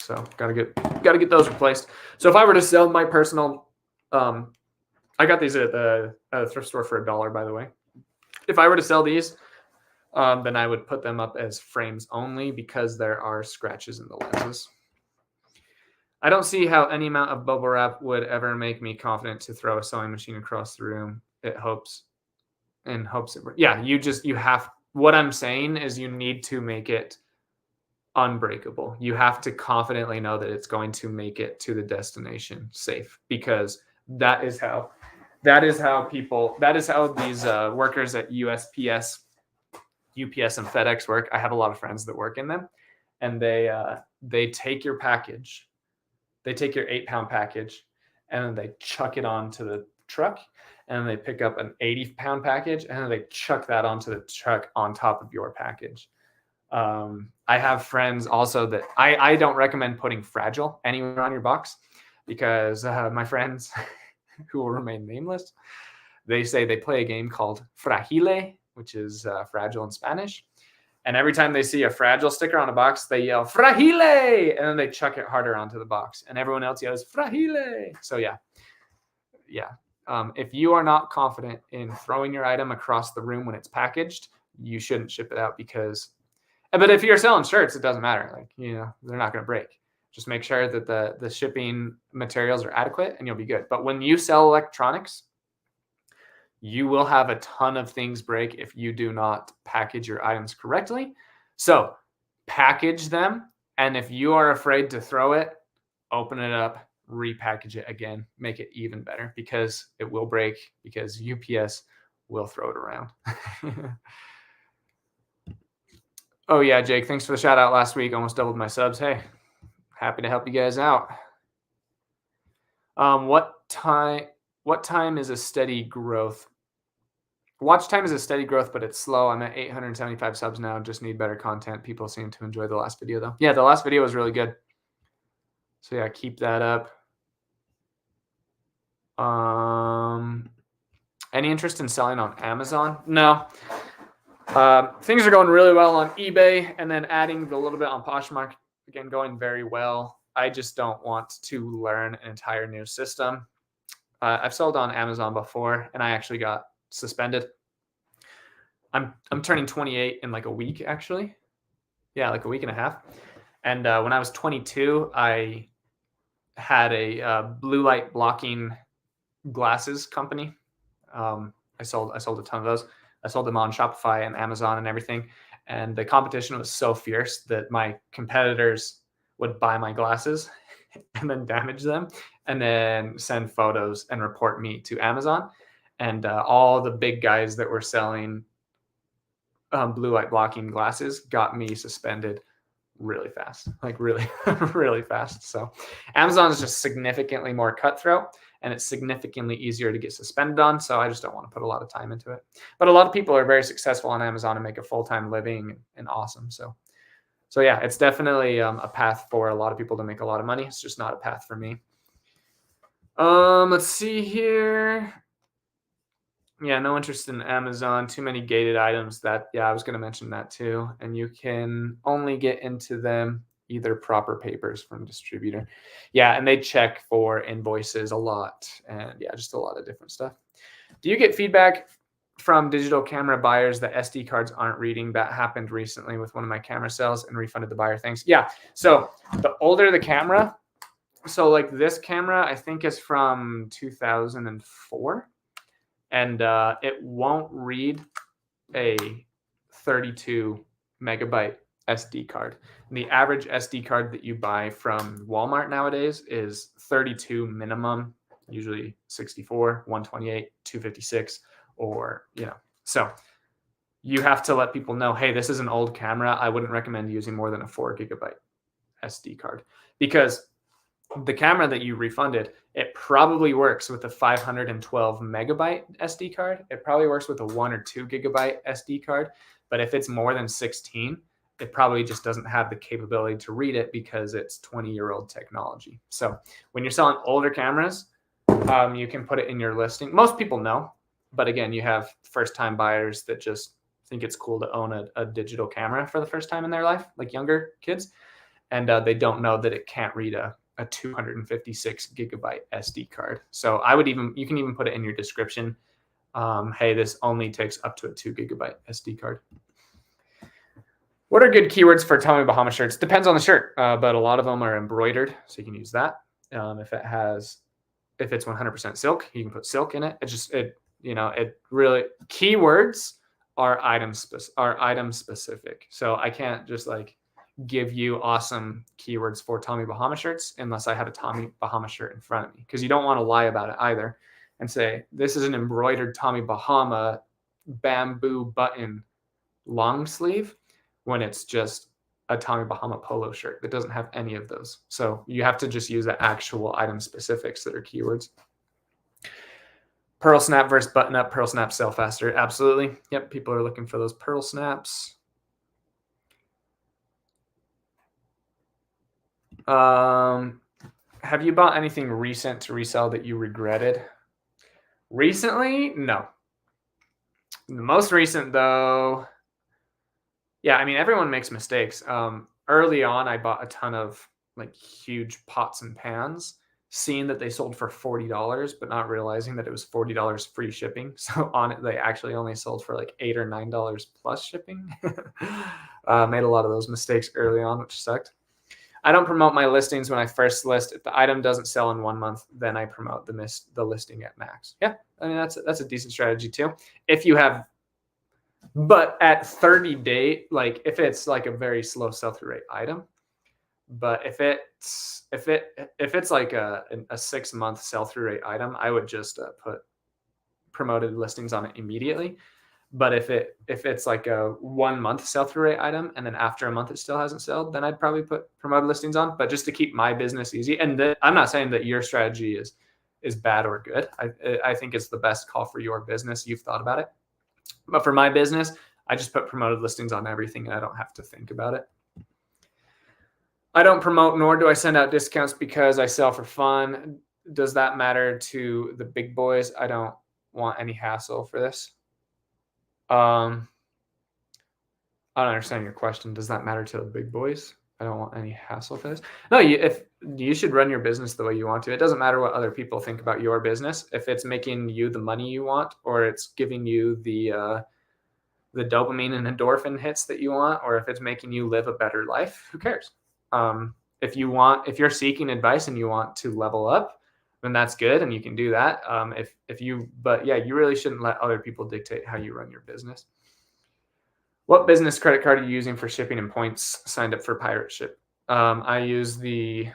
So gotta get those replaced. So if I were to sell my personal, I got these at the thrift store for $1, by the way. If I were to sell these, then I would put them up as frames only because there are scratches in the lenses. I don't see how any amount of bubble wrap would ever make me confident to throw a sewing machine across the room. It hopes it. Yeah, you have. What I'm saying is you need to make it unbreakable. You have to confidently know that it's going to make it to the destination safe, because that is how these workers at UPS and FedEx work. I have a lot of friends that work in them, and they take your package. They take your 8-pound package and then they chuck it onto the truck, and then they pick up an 80-pound package and then they chuck that onto the truck on top of your package. I have friends also that I don't recommend putting fragile anywhere on your box, because my friends who will remain nameless, they say they play a game called Fragile, which is fragile in Spanish. And every time they see a fragile sticker on a box, they yell "Fragile!" and then they chuck it harder onto the box, and everyone else yells "Fragile!" So yeah. If you are not confident in throwing your item across the room when it's packaged, you shouldn't ship it out, but if you're selling shirts, it doesn't matter. Like, they're not going to break. Just make sure that the shipping materials are adequate and you'll be good. But when you sell electronics, you will have a ton of things break if you do not package your items correctly. So package them. And if you are afraid to throw it, open it up, repackage it again, make it even better, because it will break, because UPS will throw it around. Oh yeah, Jake, thanks for the shout out last week. Almost doubled my subs. Hey, happy to help you guys out. What time is a steady growth? Watch time is a steady growth, but it's slow. I'm at 875 subs now. Just need better content. People seem to enjoy the last video, though. Yeah, the last video was really good. So yeah, keep that up. Any interest in selling on Amazon? No. Things are going really well on eBay, and then adding a little bit on Poshmark, again, going very well. I just don't want to learn an entire new system. I've sold on Amazon before, and I actually got suspended. I'm turning 28 in like a week, actually. Yeah, like a week and a half. And when I was 22, I had a blue light blocking glasses company. I sold a ton of those. I sold them on Shopify and Amazon and everything. And the competition was so fierce that my competitors would buy my glasses and then damage them and then send photos and report me to Amazon. And all the big guys that were selling blue light blocking glasses got me suspended really fast, like really, really fast. So Amazon is just significantly more cutthroat, and it's significantly easier to get suspended on. So I just don't want to put a lot of time into it. But a lot of people are very successful on Amazon and make a full-time living and awesome. So yeah, it's definitely a path for a lot of people to make a lot of money. It's just not a path for me. Let's see here. Yeah, no interest in Amazon. Too many gated items. Yeah, I was going to mention that too. And you can only get into them either proper papers from distributor. Yeah, and they check for invoices a lot. And yeah, just a lot of different stuff. Do you get feedback from digital camera buyers that SD cards aren't reading? That happened recently with one of my camera sales and refunded the buyer. Thanks. Yeah. So the older the camera, so like this camera, I think is from 2004. And it won't read a 32 megabyte SD card. And the average SD card that you buy from Walmart nowadays is 32 minimum, usually 64, 128, 256, or, so you have to let people know, hey, this is an old camera. I wouldn't recommend using more than a 4 gigabyte SD card, because the camera that you refunded, it probably works with a 512 megabyte SD card. It probably works with a 1 or 2 gigabyte SD card. But if it's more than 16, it probably just doesn't have the capability to read it because it's 20-year-old technology. So when you're selling older cameras, you can put it in your listing. Most people know, but again, you have first-time buyers that just think it's cool to own a digital camera for the first time in their life, like younger kids, and they don't know that it can't read a 256 gigabyte SD card. So you can even put it in your description. Hey, this only takes up to a 2 gigabyte SD card. What are good keywords for Tommy Bahama shirts? Depends on the shirt, but a lot of them are embroidered, so you can use that. If it's 100% silk, you can put silk in it. It really, keywords are item specific. So I can't just like give you awesome keywords for Tommy Bahama shirts unless I have a Tommy Bahama shirt in front of me, because you don't want to lie about it either and say, this is an embroidered Tommy Bahama bamboo button long sleeve, when it's just a Tommy Bahama polo shirt that doesn't have any of those. So you have to just use the actual item specifics that are keywords. Pearl snap versus button up. Pearl snaps sell faster. Absolutely. Yep. People are looking for those pearl snaps. Have you bought anything recent to resell that you regretted? Recently? No. The most recent though, yeah, I mean, everyone makes mistakes. Early on, I bought a ton of like huge pots and pans, seeing that they sold for $40, but not realizing that it was $40 free shipping. So on it, they actually only sold for like $8 or $9 plus shipping. Made a lot of those mistakes early on, which sucked. I don't promote my listings when I first list. If the item doesn't sell in 1 month, then I promote the listing at max. Yeah, I mean, that's a decent strategy too. But at 30 day, like if it's like a very slow sell-through rate item, but if it's like a 6-month sell-through rate item, I would just put promoted listings on it immediately. But if it's like a 1 month sell-through rate item, and then after a month it still hasn't sold, then I'd probably put promoted listings on. But just to keep my business easy, and I'm not saying that your strategy is bad or good. I think it's the best call for your business. You've thought about it. But for my business, I just put promoted listings on everything, and I don't have to think about it. I don't promote, nor do I send out discounts because I sell for fun. Does that matter to the big boys? I don't want any hassle for this. I don't understand your question. Does that matter to the big boys? I don't want any hassle for this. No, you should run your business the way you want to. It doesn't matter what other people think about your business. If it's making you the money you want, or it's giving you the dopamine and endorphin hits that you want, or if it's making you live a better life, who cares? If you're seeking advice and you want to level up, then that's good, and you can do that. But yeah, you really shouldn't let other people dictate how you run your business. What business credit card are you using for shipping and points signed up for Pirate Ship? I use the,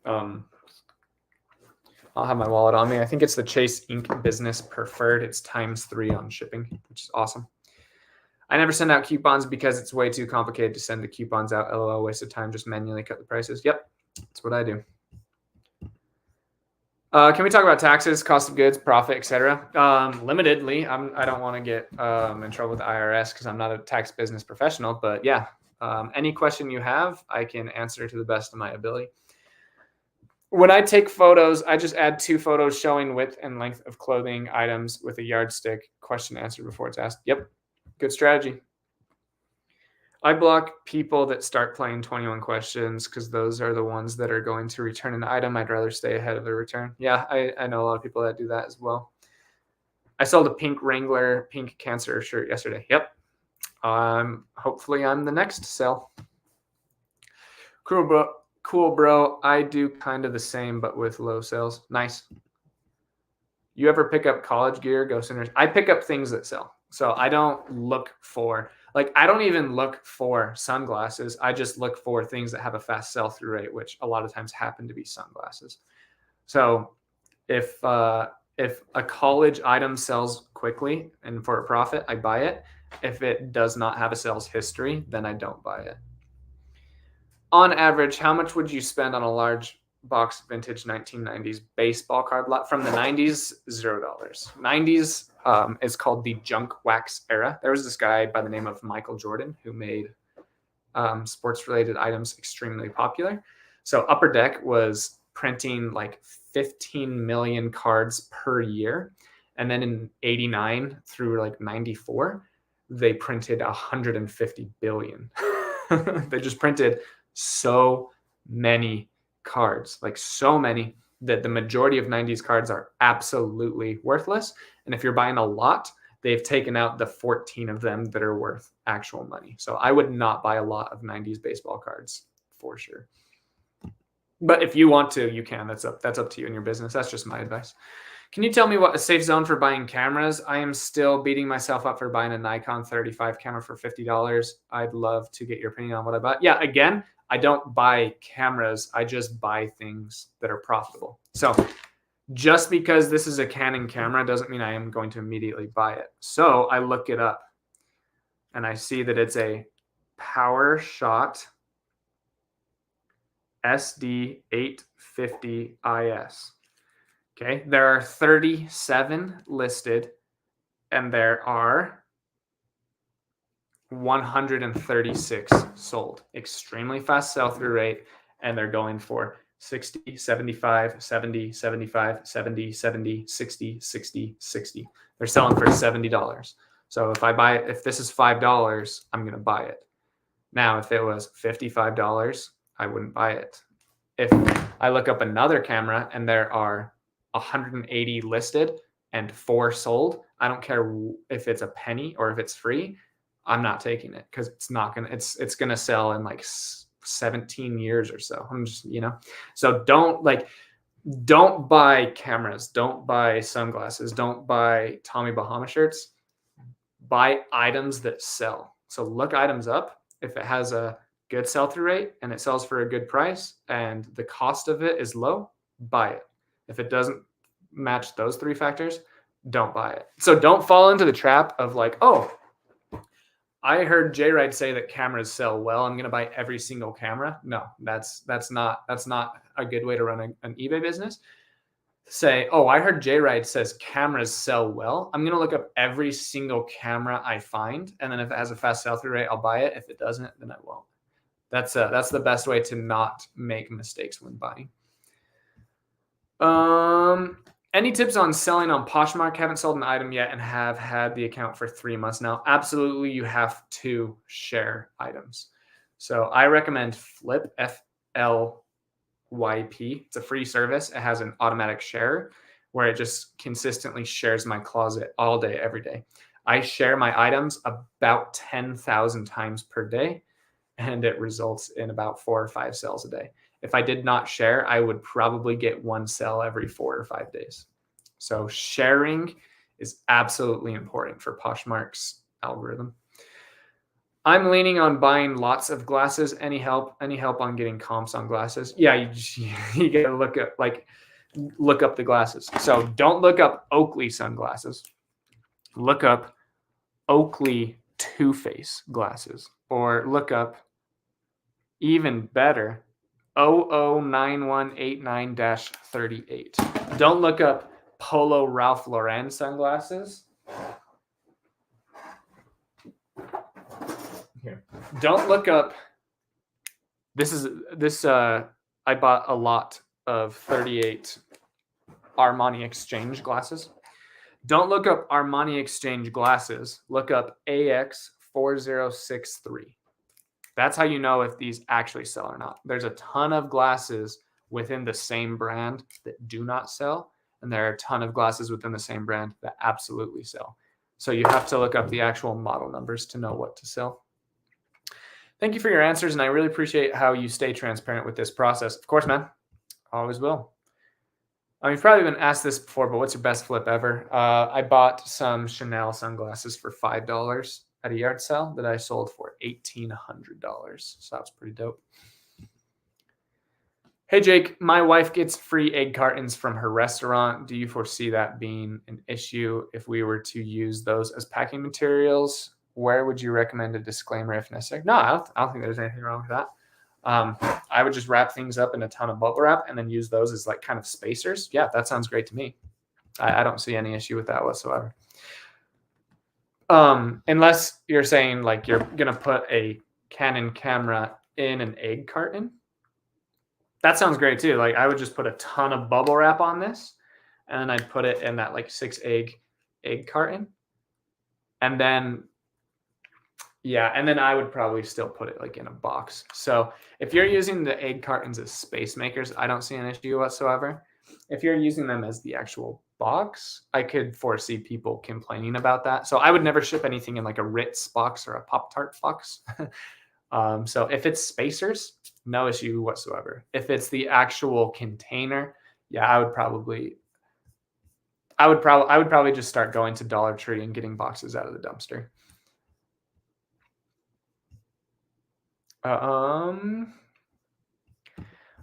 I'll have my wallet on me. I think it's the Chase Ink Business Preferred. It's ×3 on shipping, which is awesome. I never send out coupons because it's way too complicated to send the coupons out. LOL, waste of time. Just manually cut the prices. Yep, that's what I do. Can we talk about taxes, cost of goods, profit, etc.? Limitedly. I don't want to get in trouble with the IRS because I'm not a tax business professional. But yeah, any question you have, I can answer to the best of my ability. When I take photos, I just add 2 photos showing width and length of clothing items with a yardstick. Question answered before it's asked. Yep, good strategy. I block people that start playing 21 questions because those are the ones that are going to return an item. I'd rather stay ahead of the return. Yeah, I know a lot of people that do that as well. I sold a pink Wrangler, pink Cancer shirt yesterday. Yep. Hopefully I'm the next sell. Cool, bro. I do kind of the same, but with low sales. Nice. You ever pick up college gear, Go Sinners? I pick up things that sell. So I don't look for, I don't even look for sunglasses. I just look for things that have a fast sell-through rate, which a lot of times happen to be sunglasses. So if a college item sells quickly and for a profit, I buy it. If it does not have a sales history, then I don't buy it. On average, how much would you spend on a large box vintage 1990s baseball card lot from the 90s? $0. 90s is called the junk wax era. There was this guy by the name of Michael Jordan who made sports related items extremely popular. So Upper Deck was printing like 15 million cards per year. And then in 89 through like 94, they printed 150 billion. They just printed so many cards, like so many that the majority of 90s cards are absolutely worthless. And if you're buying a lot, they've taken out the 14 of them that are worth actual money. So I would not buy a lot of 90s baseball cards for sure. But if you want to, you can. That's up to you and your business. That's just my advice. Can you tell me what a safe zone for buying cameras? I am still beating myself up for buying a Nikon 35 camera for $50. I'd love to get your opinion on what I bought. Yeah, again, I don't buy cameras. I just buy things that are profitable. So just because this is a Canon camera doesn't mean I am going to immediately buy it. So I look it up and I see that it's a PowerShot SD 850 IS. Okay, there are 37 listed and there are 136 sold. Extremely fast sell-through rate, and they're going for 60, 75, 70, 75, 70, 70, 60, 60, 60. They're selling for $70. So if this is $5, I'm going to buy it. Now, if it was $55, I wouldn't buy it. If I look up another camera and there are 180 listed and 4 sold, I don't care if it's a penny or if it's free, I'm not taking it because it's going to sell in like 17 years or so. I'm just, so don't buy cameras, don't buy sunglasses, don't buy Tommy Bahama shirts, buy items that sell. So look items up. If it has a good sell-through rate and it sells for a good price and the cost of it is low, buy it. If it doesn't match those 3 factors, don't buy it. So don't fall into the trap of like, oh, I heard J-Ride say that cameras sell well. I'm going to buy every single camera. No, that's not a good way to run an eBay business. Say, oh, I heard J-Ride says cameras sell well. I'm going to look up every single camera I find. And then if it has a fast sell-through rate, I'll buy it. If it doesn't, then I won't. That's the best way to not make mistakes when buying. Any tips on selling on Poshmark? Haven't sold an item yet and have had the account for 3 months now. Absolutely, you have to share items. So I recommend Flip, FLYP. It's a free service. It has an automatic share where it just consistently shares my closet all day, every day. I share my items about 10,000 times per day, and it results in about 4 or 5 sales a day. If I did not share, I would probably get 1 sale every 4 or 5 days. So sharing is absolutely important for Poshmark's algorithm. I'm leaning on buying lots of glasses. Any help on getting comps on glasses? Yeah, you got to look up the glasses. So don't look up Oakley sunglasses. Look up Oakley Too Faced glasses, or look up, even better, 009189-38. Don't look up Polo Ralph Lauren sunglasses. Here. Don't look up. I bought a lot of 38 Armani Exchange glasses. Don't look up Armani Exchange glasses. Look up AX4063. That's how you know if these actually sell or not. There's a ton of glasses within the same brand that do not sell, and there are a ton of glasses within the same brand that absolutely sell. So you have to look up the actual model numbers to know what to sell. Thank you for your answers, and I really appreciate how you stay transparent with this process. Of course, man. Always will. You've probably been asked this before, but what's your best flip ever? I bought some Chanel sunglasses for $5 at a yard sale that I sold for $1,800. So that was pretty dope. Hey, Jake, my wife gets free egg cartons from her restaurant. Do you foresee that being an issue if we were to use those as packing materials? Where would you recommend a disclaimer if necessary? No, I don't think there's anything wrong with that. I would just wrap things up in a ton of bubble wrap and then use those as like kind of spacers. Yeah, that sounds great to me. I don't see any issue with that whatsoever. Unless you're saying like you're going to put a Canon camera in an egg carton. That sounds great too. Like I would just put a ton of bubble wrap on this and then I'd put it in that like 6 egg carton. And then and then I would probably still put it like in a box. So if you're using the egg cartons as space makers, I don't see an issue whatsoever. If you're using them as the actual box, I could foresee people complaining about that. So I would never ship anything in like a Ritz box or a Pop-Tart box. So if it's spacers, no issue whatsoever. If it's the actual container, I would probably just start going to Dollar Tree and getting boxes out of the dumpster.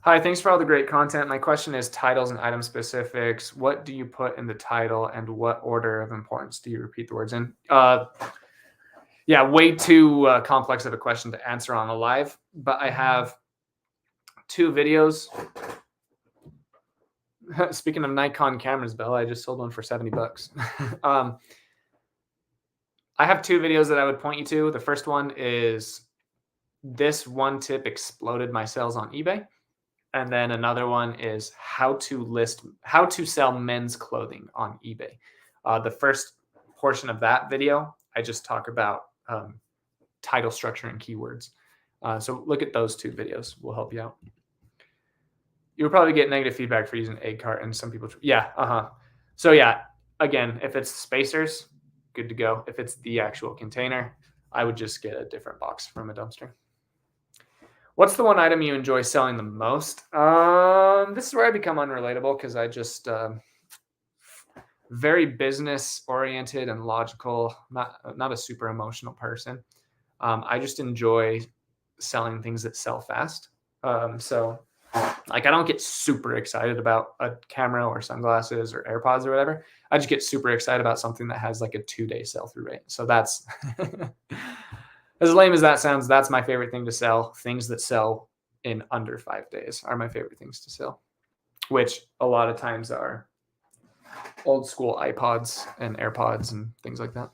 Hi, thanks for all the great content. My question is titles and item specifics. What do you put in the title and what order of importance do you repeat the words in? Way too complex of a question to answer on a live, but I have 2 videos. Speaking of Nikon cameras, Bill, I just sold one for $70. I have 2 videos that I would point you to. The first one is this one tip exploded my sales on eBay. And then another one is how to sell men's clothing on eBay. The first portion of that video, I just talk about title structure and keywords. So look at those 2 videos. We'll help you out. You'll probably get negative feedback for using egg cartons. Some people, So again, if it's spacers, good to go. If it's the actual container, I would just get a different box from a dumpster. What's the one item you enjoy selling the most? This is where I become unrelatable because I just very business oriented and logical, not a super emotional person. I just enjoy selling things that sell fast. So like I don't get super excited about a camera or sunglasses or AirPods or whatever. I just get super excited about something that has like a 2-day sell-through rate. So that's as lame as that sounds, that's my favorite thing to sell. Things that sell in under 5 days are my favorite things to sell, which a lot of times are old school iPods and AirPods and things like that.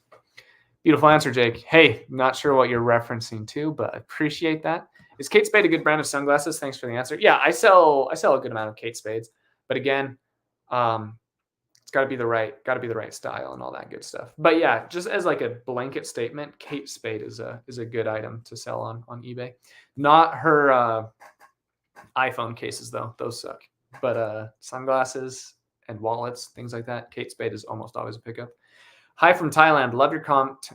Beautiful answer, Jake. Hey, not sure what you're referencing to, but I appreciate that. Is Kate Spade a good brand of sunglasses? Thanks for the answer. Yeah, I sell a good amount of Kate Spades, but again, it's got to be the right style and all that good stuff. But yeah, just as like a blanket statement, Kate Spade is a good item to sell on eBay. Not her iPhone cases though; those suck. But sunglasses and wallets, things like that, Kate Spade is almost always a pickup. Hi from Thailand. Love your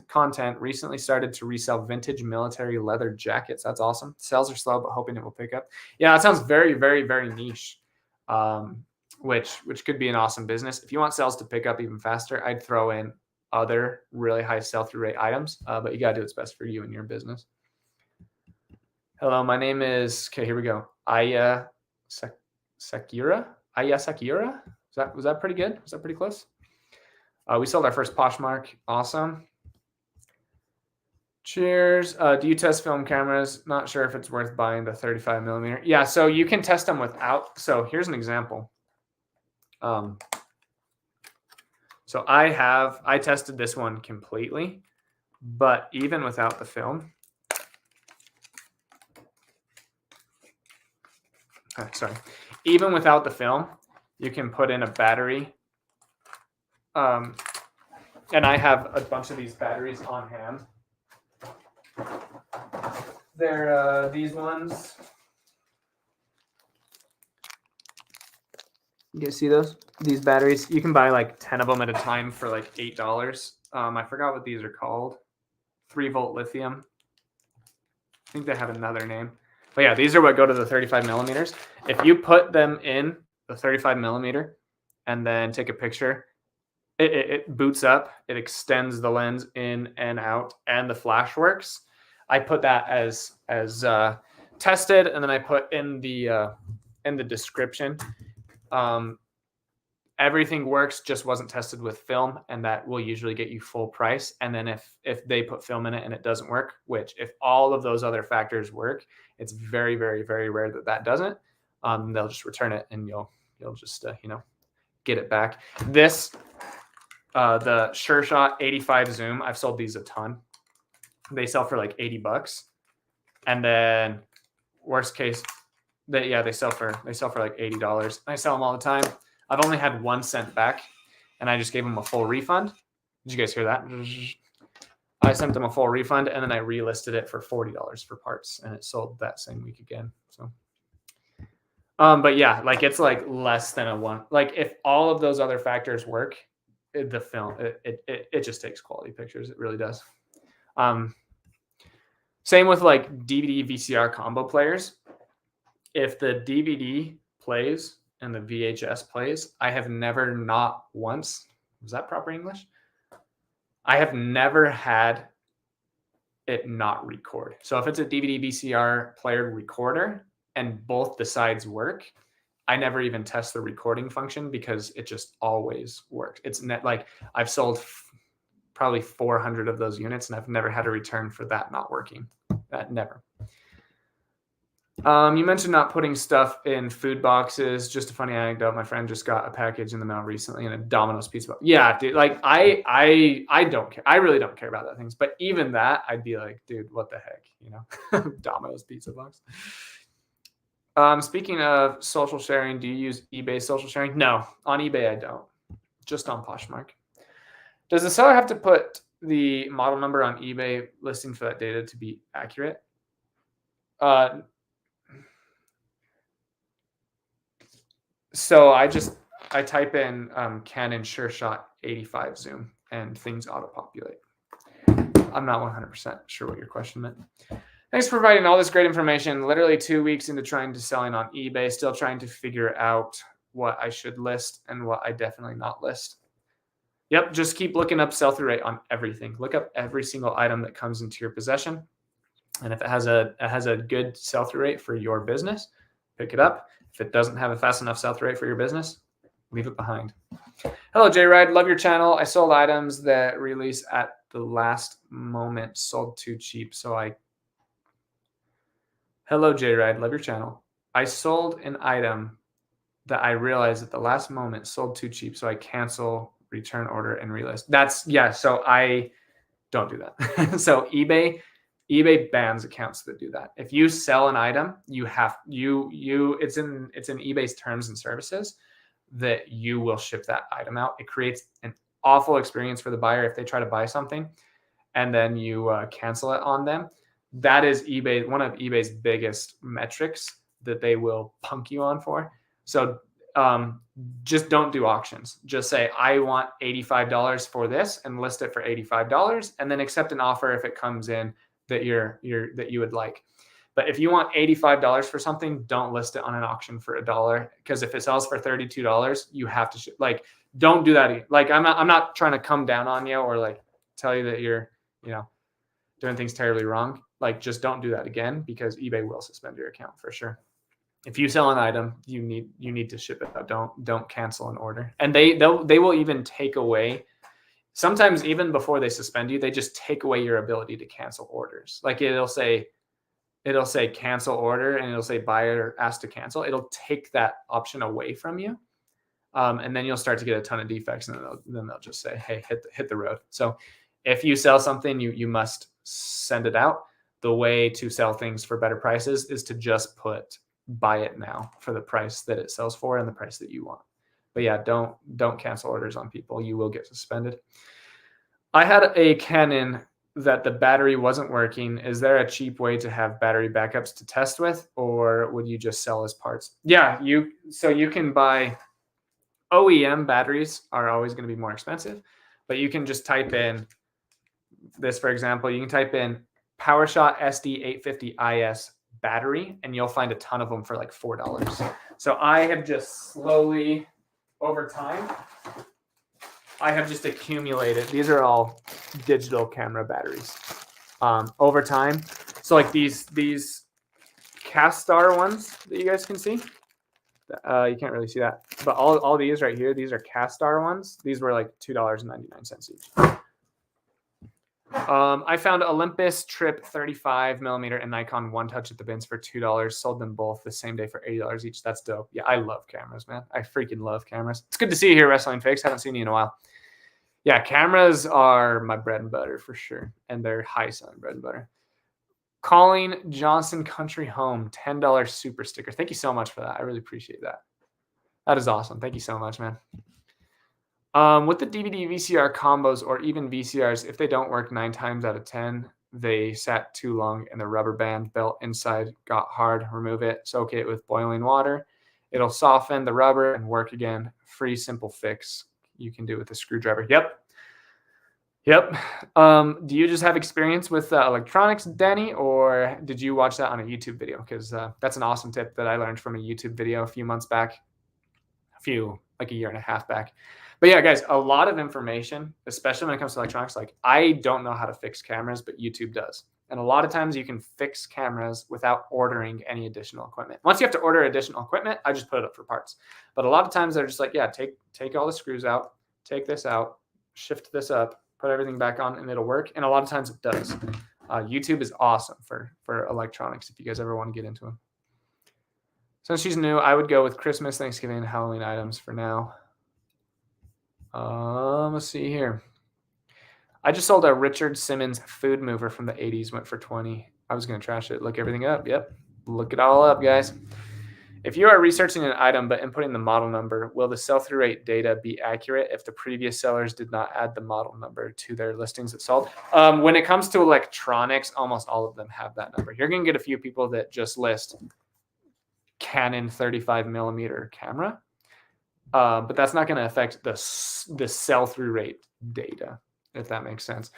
content. Recently started to resell vintage military leather jackets. That's awesome. Sales are slow, but hoping it will pick up. Yeah, it sounds very, very, very niche. Which could be an awesome business. If you want sales to pick up even faster, I'd throw in other really high sell-through rate items, but you got to do what's best for you and your business. Hello, my name is, okay, here we go. Aya Sakura. Was that pretty good? Was that pretty close? We sold our first Poshmark. Awesome. Cheers. Do you test film cameras? Not sure if it's worth buying the 35 millimeter. Yeah, so you can test them without. So here's an example. So I tested this one completely, but even without the film, even without the film, you can put in a battery. And I have a bunch of these batteries on hand. They're these ones. You guys see those? These batteries, you can buy like 10 of them at a time for like $8. I forgot what these are called. 3-volt lithium. I think they have another name. But yeah, these are what go to the 35 millimeters. If you put them in the 35 millimeter and then take a picture, it boots up, it extends the lens in and out, and the flash works. I put that as tested, and then I put in the description. Everything works, just wasn't tested with film, and that will usually get you full price. And then if they put film in it and it doesn't work, which if all of those other factors work, it's very, very, very rare that doesn't. They'll just return it, and you'll just get it back. This the SureShot 85 zoom, I've sold these a ton. They sell for like $80, and then worst case, they sell for like $80. I sell them all the time. I've only had 1 cent back, and I just gave them a full refund. Did you guys hear that? I sent them a full refund, and then I relisted it for $40 for parts, and it sold that same week again. So, but yeah, like it's like less than a 1. Like if all of those other factors work, the film it just takes quality pictures. It really does. Same with like DVD VCR combo players. If the DVD plays and the VHS plays, I have never, not once, was that proper English? I have never had it not record. So if it's a DVD VCR player recorder and both the sides work, I never even test the recording function because it just always works. It's like I've sold probably 400 of those units, and I've never had a return for that not working. Never. You mentioned not putting stuff in food boxes. Just a funny anecdote. My friend just got a package in the mail recently in a Domino's pizza box. Yeah, dude. Like I don't care. I really don't care about that things. But even that, I'd be like, dude, what the heck, Domino's pizza box. Speaking of social sharing, do you use eBay social sharing? No, on eBay I don't. Just on Poshmark. Does the seller have to put the model number on eBay listing for that data to be accurate? So I type in Canon SureShot 85 zoom and things auto-populate. I'm not 100% sure what your question meant. Thanks for providing all this great information. Literally 2 weeks into trying to selling on eBay, still trying to figure out what I should list and what I definitely not list. Yep, just keep looking up sell-through rate on everything. Look up every single item that comes into your possession. And if it has a good sell-through rate for your business, pick it up. If it doesn't have a fast enough sell-through rate for your business, leave it behind. Hello, J-Ride. Love your channel. I sold items that release at the last moment, sold too cheap. Hello, J-Ride. Love your channel. I sold an item that I realized at the last moment sold too cheap, so I cancel return order and relist. So I don't do that. So eBay bans accounts that do that. If you sell an item, it's in eBay's terms and services that you will ship that item out. It creates an awful experience for the buyer if they try to buy something and then you cancel it on them. That is one of eBay's biggest metrics that they will punk you on for. So just don't do auctions. Just say, I want $85 for this and list it for $85 and then accept an offer if it comes in that you would like. But if you want $85 for something, don't list it on an auction for $1, because if it sells for $32, you have to don't do that. Like I'm not trying to come down on you or like tell you that you're doing things terribly wrong. Like just don't do that again, because eBay will suspend your account for sure. If you sell an item, you need to ship it out. Don't cancel an order. And they will even take away sometimes even before they suspend you, they just take away your ability to cancel orders. Like it'll say cancel order and it'll say buyer asked to cancel. It'll take that option away from you. And then you'll start to get a ton of defects, and then they'll just say, hey, hit the road. So if you sell something, you must send it out. The way to sell things for better prices is to just put buy it now for the price that it sells for and the price that you want. But yeah, don't cancel orders on people. You will get suspended. I had a Canon that the battery wasn't working. Is there a cheap way to have battery backups to test with, or would you just sell as parts? Yeah, you can buy OEM batteries are always going to be more expensive, but you can just type in this, for example, you can type in PowerShot SD850IS battery, and you'll find a ton of them for like $4. So I have just slowly, over time, I have just accumulated. These are all digital camera batteries over time. So like these Castar ones that you guys can see. You can't really see that, but all these right here, these are Castar ones. These were like $2.99 each. I found Olympus Trip 35mm and Nikon One Touch at the bins for $2. Sold them both the same day for $80 each. That's dope. Yeah, I love cameras, man. I freaking love cameras. It's good to see you here, Wrestling Fakes. Haven't seen you in a while. Yeah, cameras are my bread and butter for sure, and they're high selling bread and butter. Calling Johnson Country Home, $10 super sticker. Thank you so much for that. I really appreciate that. That is awesome. Thank you so much, man. With the DVD VCR combos or even VCRs, if they don't work 9 times out of 10, they sat too long and the rubber band belt inside got hard. Remove it. Soak it with boiling water. It'll soften the rubber and work again. Free, simple fix. You can do it with a screwdriver. Yep. Do you just have experience with electronics, Danny, or did you watch that on a YouTube video? Because that's an awesome tip that I learned from a YouTube video a few months back, like a year and a half back. But yeah, guys, a lot of information, especially when it comes to electronics. Like I don't know how to fix cameras, but YouTube does. And a lot of times you can fix cameras without ordering any additional equipment. Once you have to order additional equipment, I just put it up for parts. But a lot of times they're just like, yeah, take all the screws out, take this out, shift this up, put everything back on, and it'll work. And a lot of times it does. YouTube is awesome for electronics if you guys ever want to get into them. Since she's new, I would go with Christmas, Thanksgiving, and Halloween items for now. Let's see here. I just sold a Richard Simmons food mover from the 80s, went for 20. I was going to trash it. Look everything up. Yep. Look it all up, guys. If you are researching an item but inputting the model number, will the sell-through rate data be accurate if the previous sellers did not add the model number to their listings that sold? When it comes to electronics, almost all of them have that number. You're going to get a few people that just list Canon 35mm camera, but that's not going to affect the sell-through rate data, if that makes sense,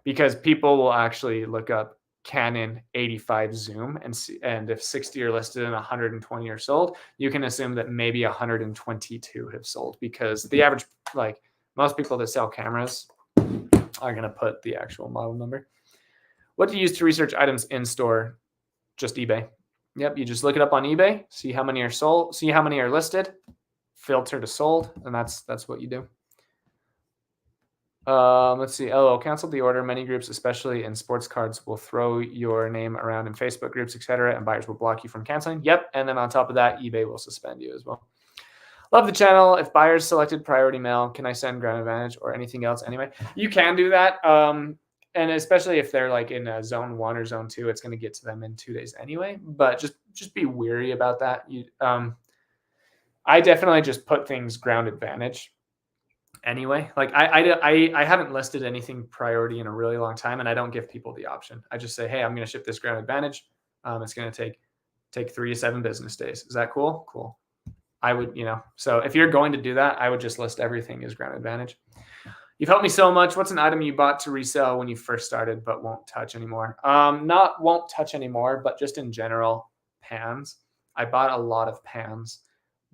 because people will actually look up Canon 85 zoom and if 60 are listed and 120 are sold, you can assume that maybe 122 have sold, because the average, like most people that sell cameras are going to put the actual model number. What do you use to research items in store? Just eBay. Yep, you just look it up on eBay, see how many are sold, see how many are listed, filter to sold, and that's what you do. Let's see. Oh, canceled the order. Many groups, especially in sports cards, will throw your name around in Facebook groups, etc., and buyers will block you from canceling. Yep. And then on top of that, eBay will suspend you as well. Love the channel. If buyers selected priority mail, can I send Ground Advantage or anything else anyway? You can do that. And especially if they're like in a zone 1 or zone 2, it's going to get to them in 2 days anyway. But just be wary about that. I definitely just put things Ground Advantage anyway. Like I haven't listed anything priority in a really long time, and I don't give people the option. I just say, hey, I'm going to ship this Ground Advantage. It's going to take 3 to 7 business days. Is that cool? Cool. I would, so if you're going to do that, I would just list everything as Ground Advantage. You've helped me so much. What's an item you bought to resell when you first started but won't touch anymore? Not won't touch anymore, but just in general, pans. I bought a lot of pans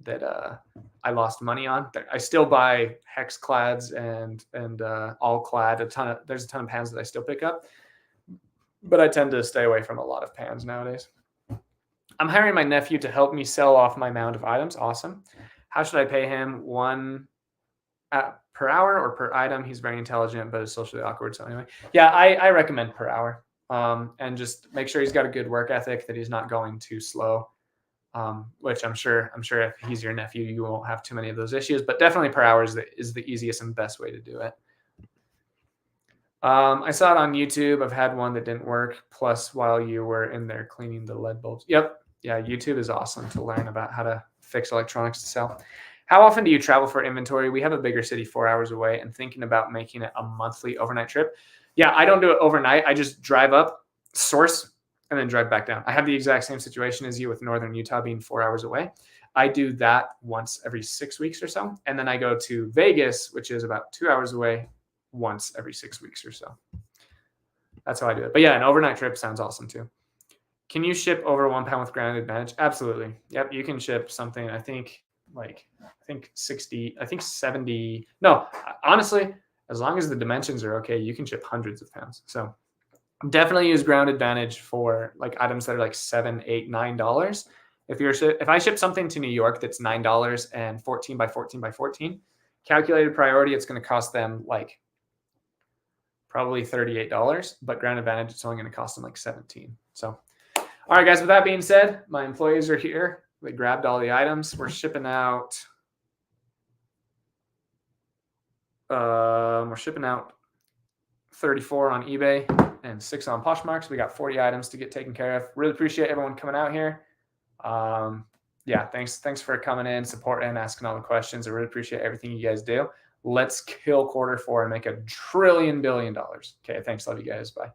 that I lost money on. I still buy hex clads and all clad. There's a ton of pans that I still pick up, but I tend to stay away from a lot of pans nowadays. I'm hiring my nephew to help me sell off my mound of items. Awesome. How should I pay him? per hour or per item. He's very intelligent, but is socially awkward. So anyway, yeah, I recommend per hour. And just make sure he's got a good work ethic, that he's not going too slow. Which I'm sure if he's your nephew, you won't have too many of those issues. But definitely per hour is the easiest and best way to do it. I saw it on YouTube. I've had one that didn't work. Plus, while you were in there cleaning the LED bulbs. Yep. Yeah, YouTube is awesome to learn about how to fix electronics to sell. How often do you travel for inventory? We have a bigger city 4 hours away, and thinking about making it a monthly overnight trip. Yeah, I don't do it overnight. I just drive up, source, and then drive back down. I have the exact same situation as you with Northern Utah being 4 hours away. I do that once every 6 weeks or so. And then I go to Vegas, which is about 2 hours away, once every 6 weeks or so. That's how I do it. But yeah, an overnight trip sounds awesome too. Can you ship over 1 pound with ground advantage? Absolutely. Yep. You can ship something, I think 60, I think 70. No, honestly, as long as the dimensions are okay, you can ship hundreds of pounds. So definitely use ground advantage for like items that are like $7, $8, $9. If I ship something to New York that's $9 and 14 by 14 by 14, calculated priority, it's going to cost them like probably $38, but ground advantage, it's only going to cost them like 17. So, all right, guys, with that being said, my employees are here. They grabbed all the items. We're shipping out. We're shipping out 34 on eBay and 6 on Poshmark. So we got 40 items to get taken care of. Really appreciate everyone coming out here. Yeah, thanks for coming in, supporting, asking all the questions. I really appreciate everything you guys do. Let's kill Q4 and make $1 trillion. Okay, thanks. Love you guys. Bye.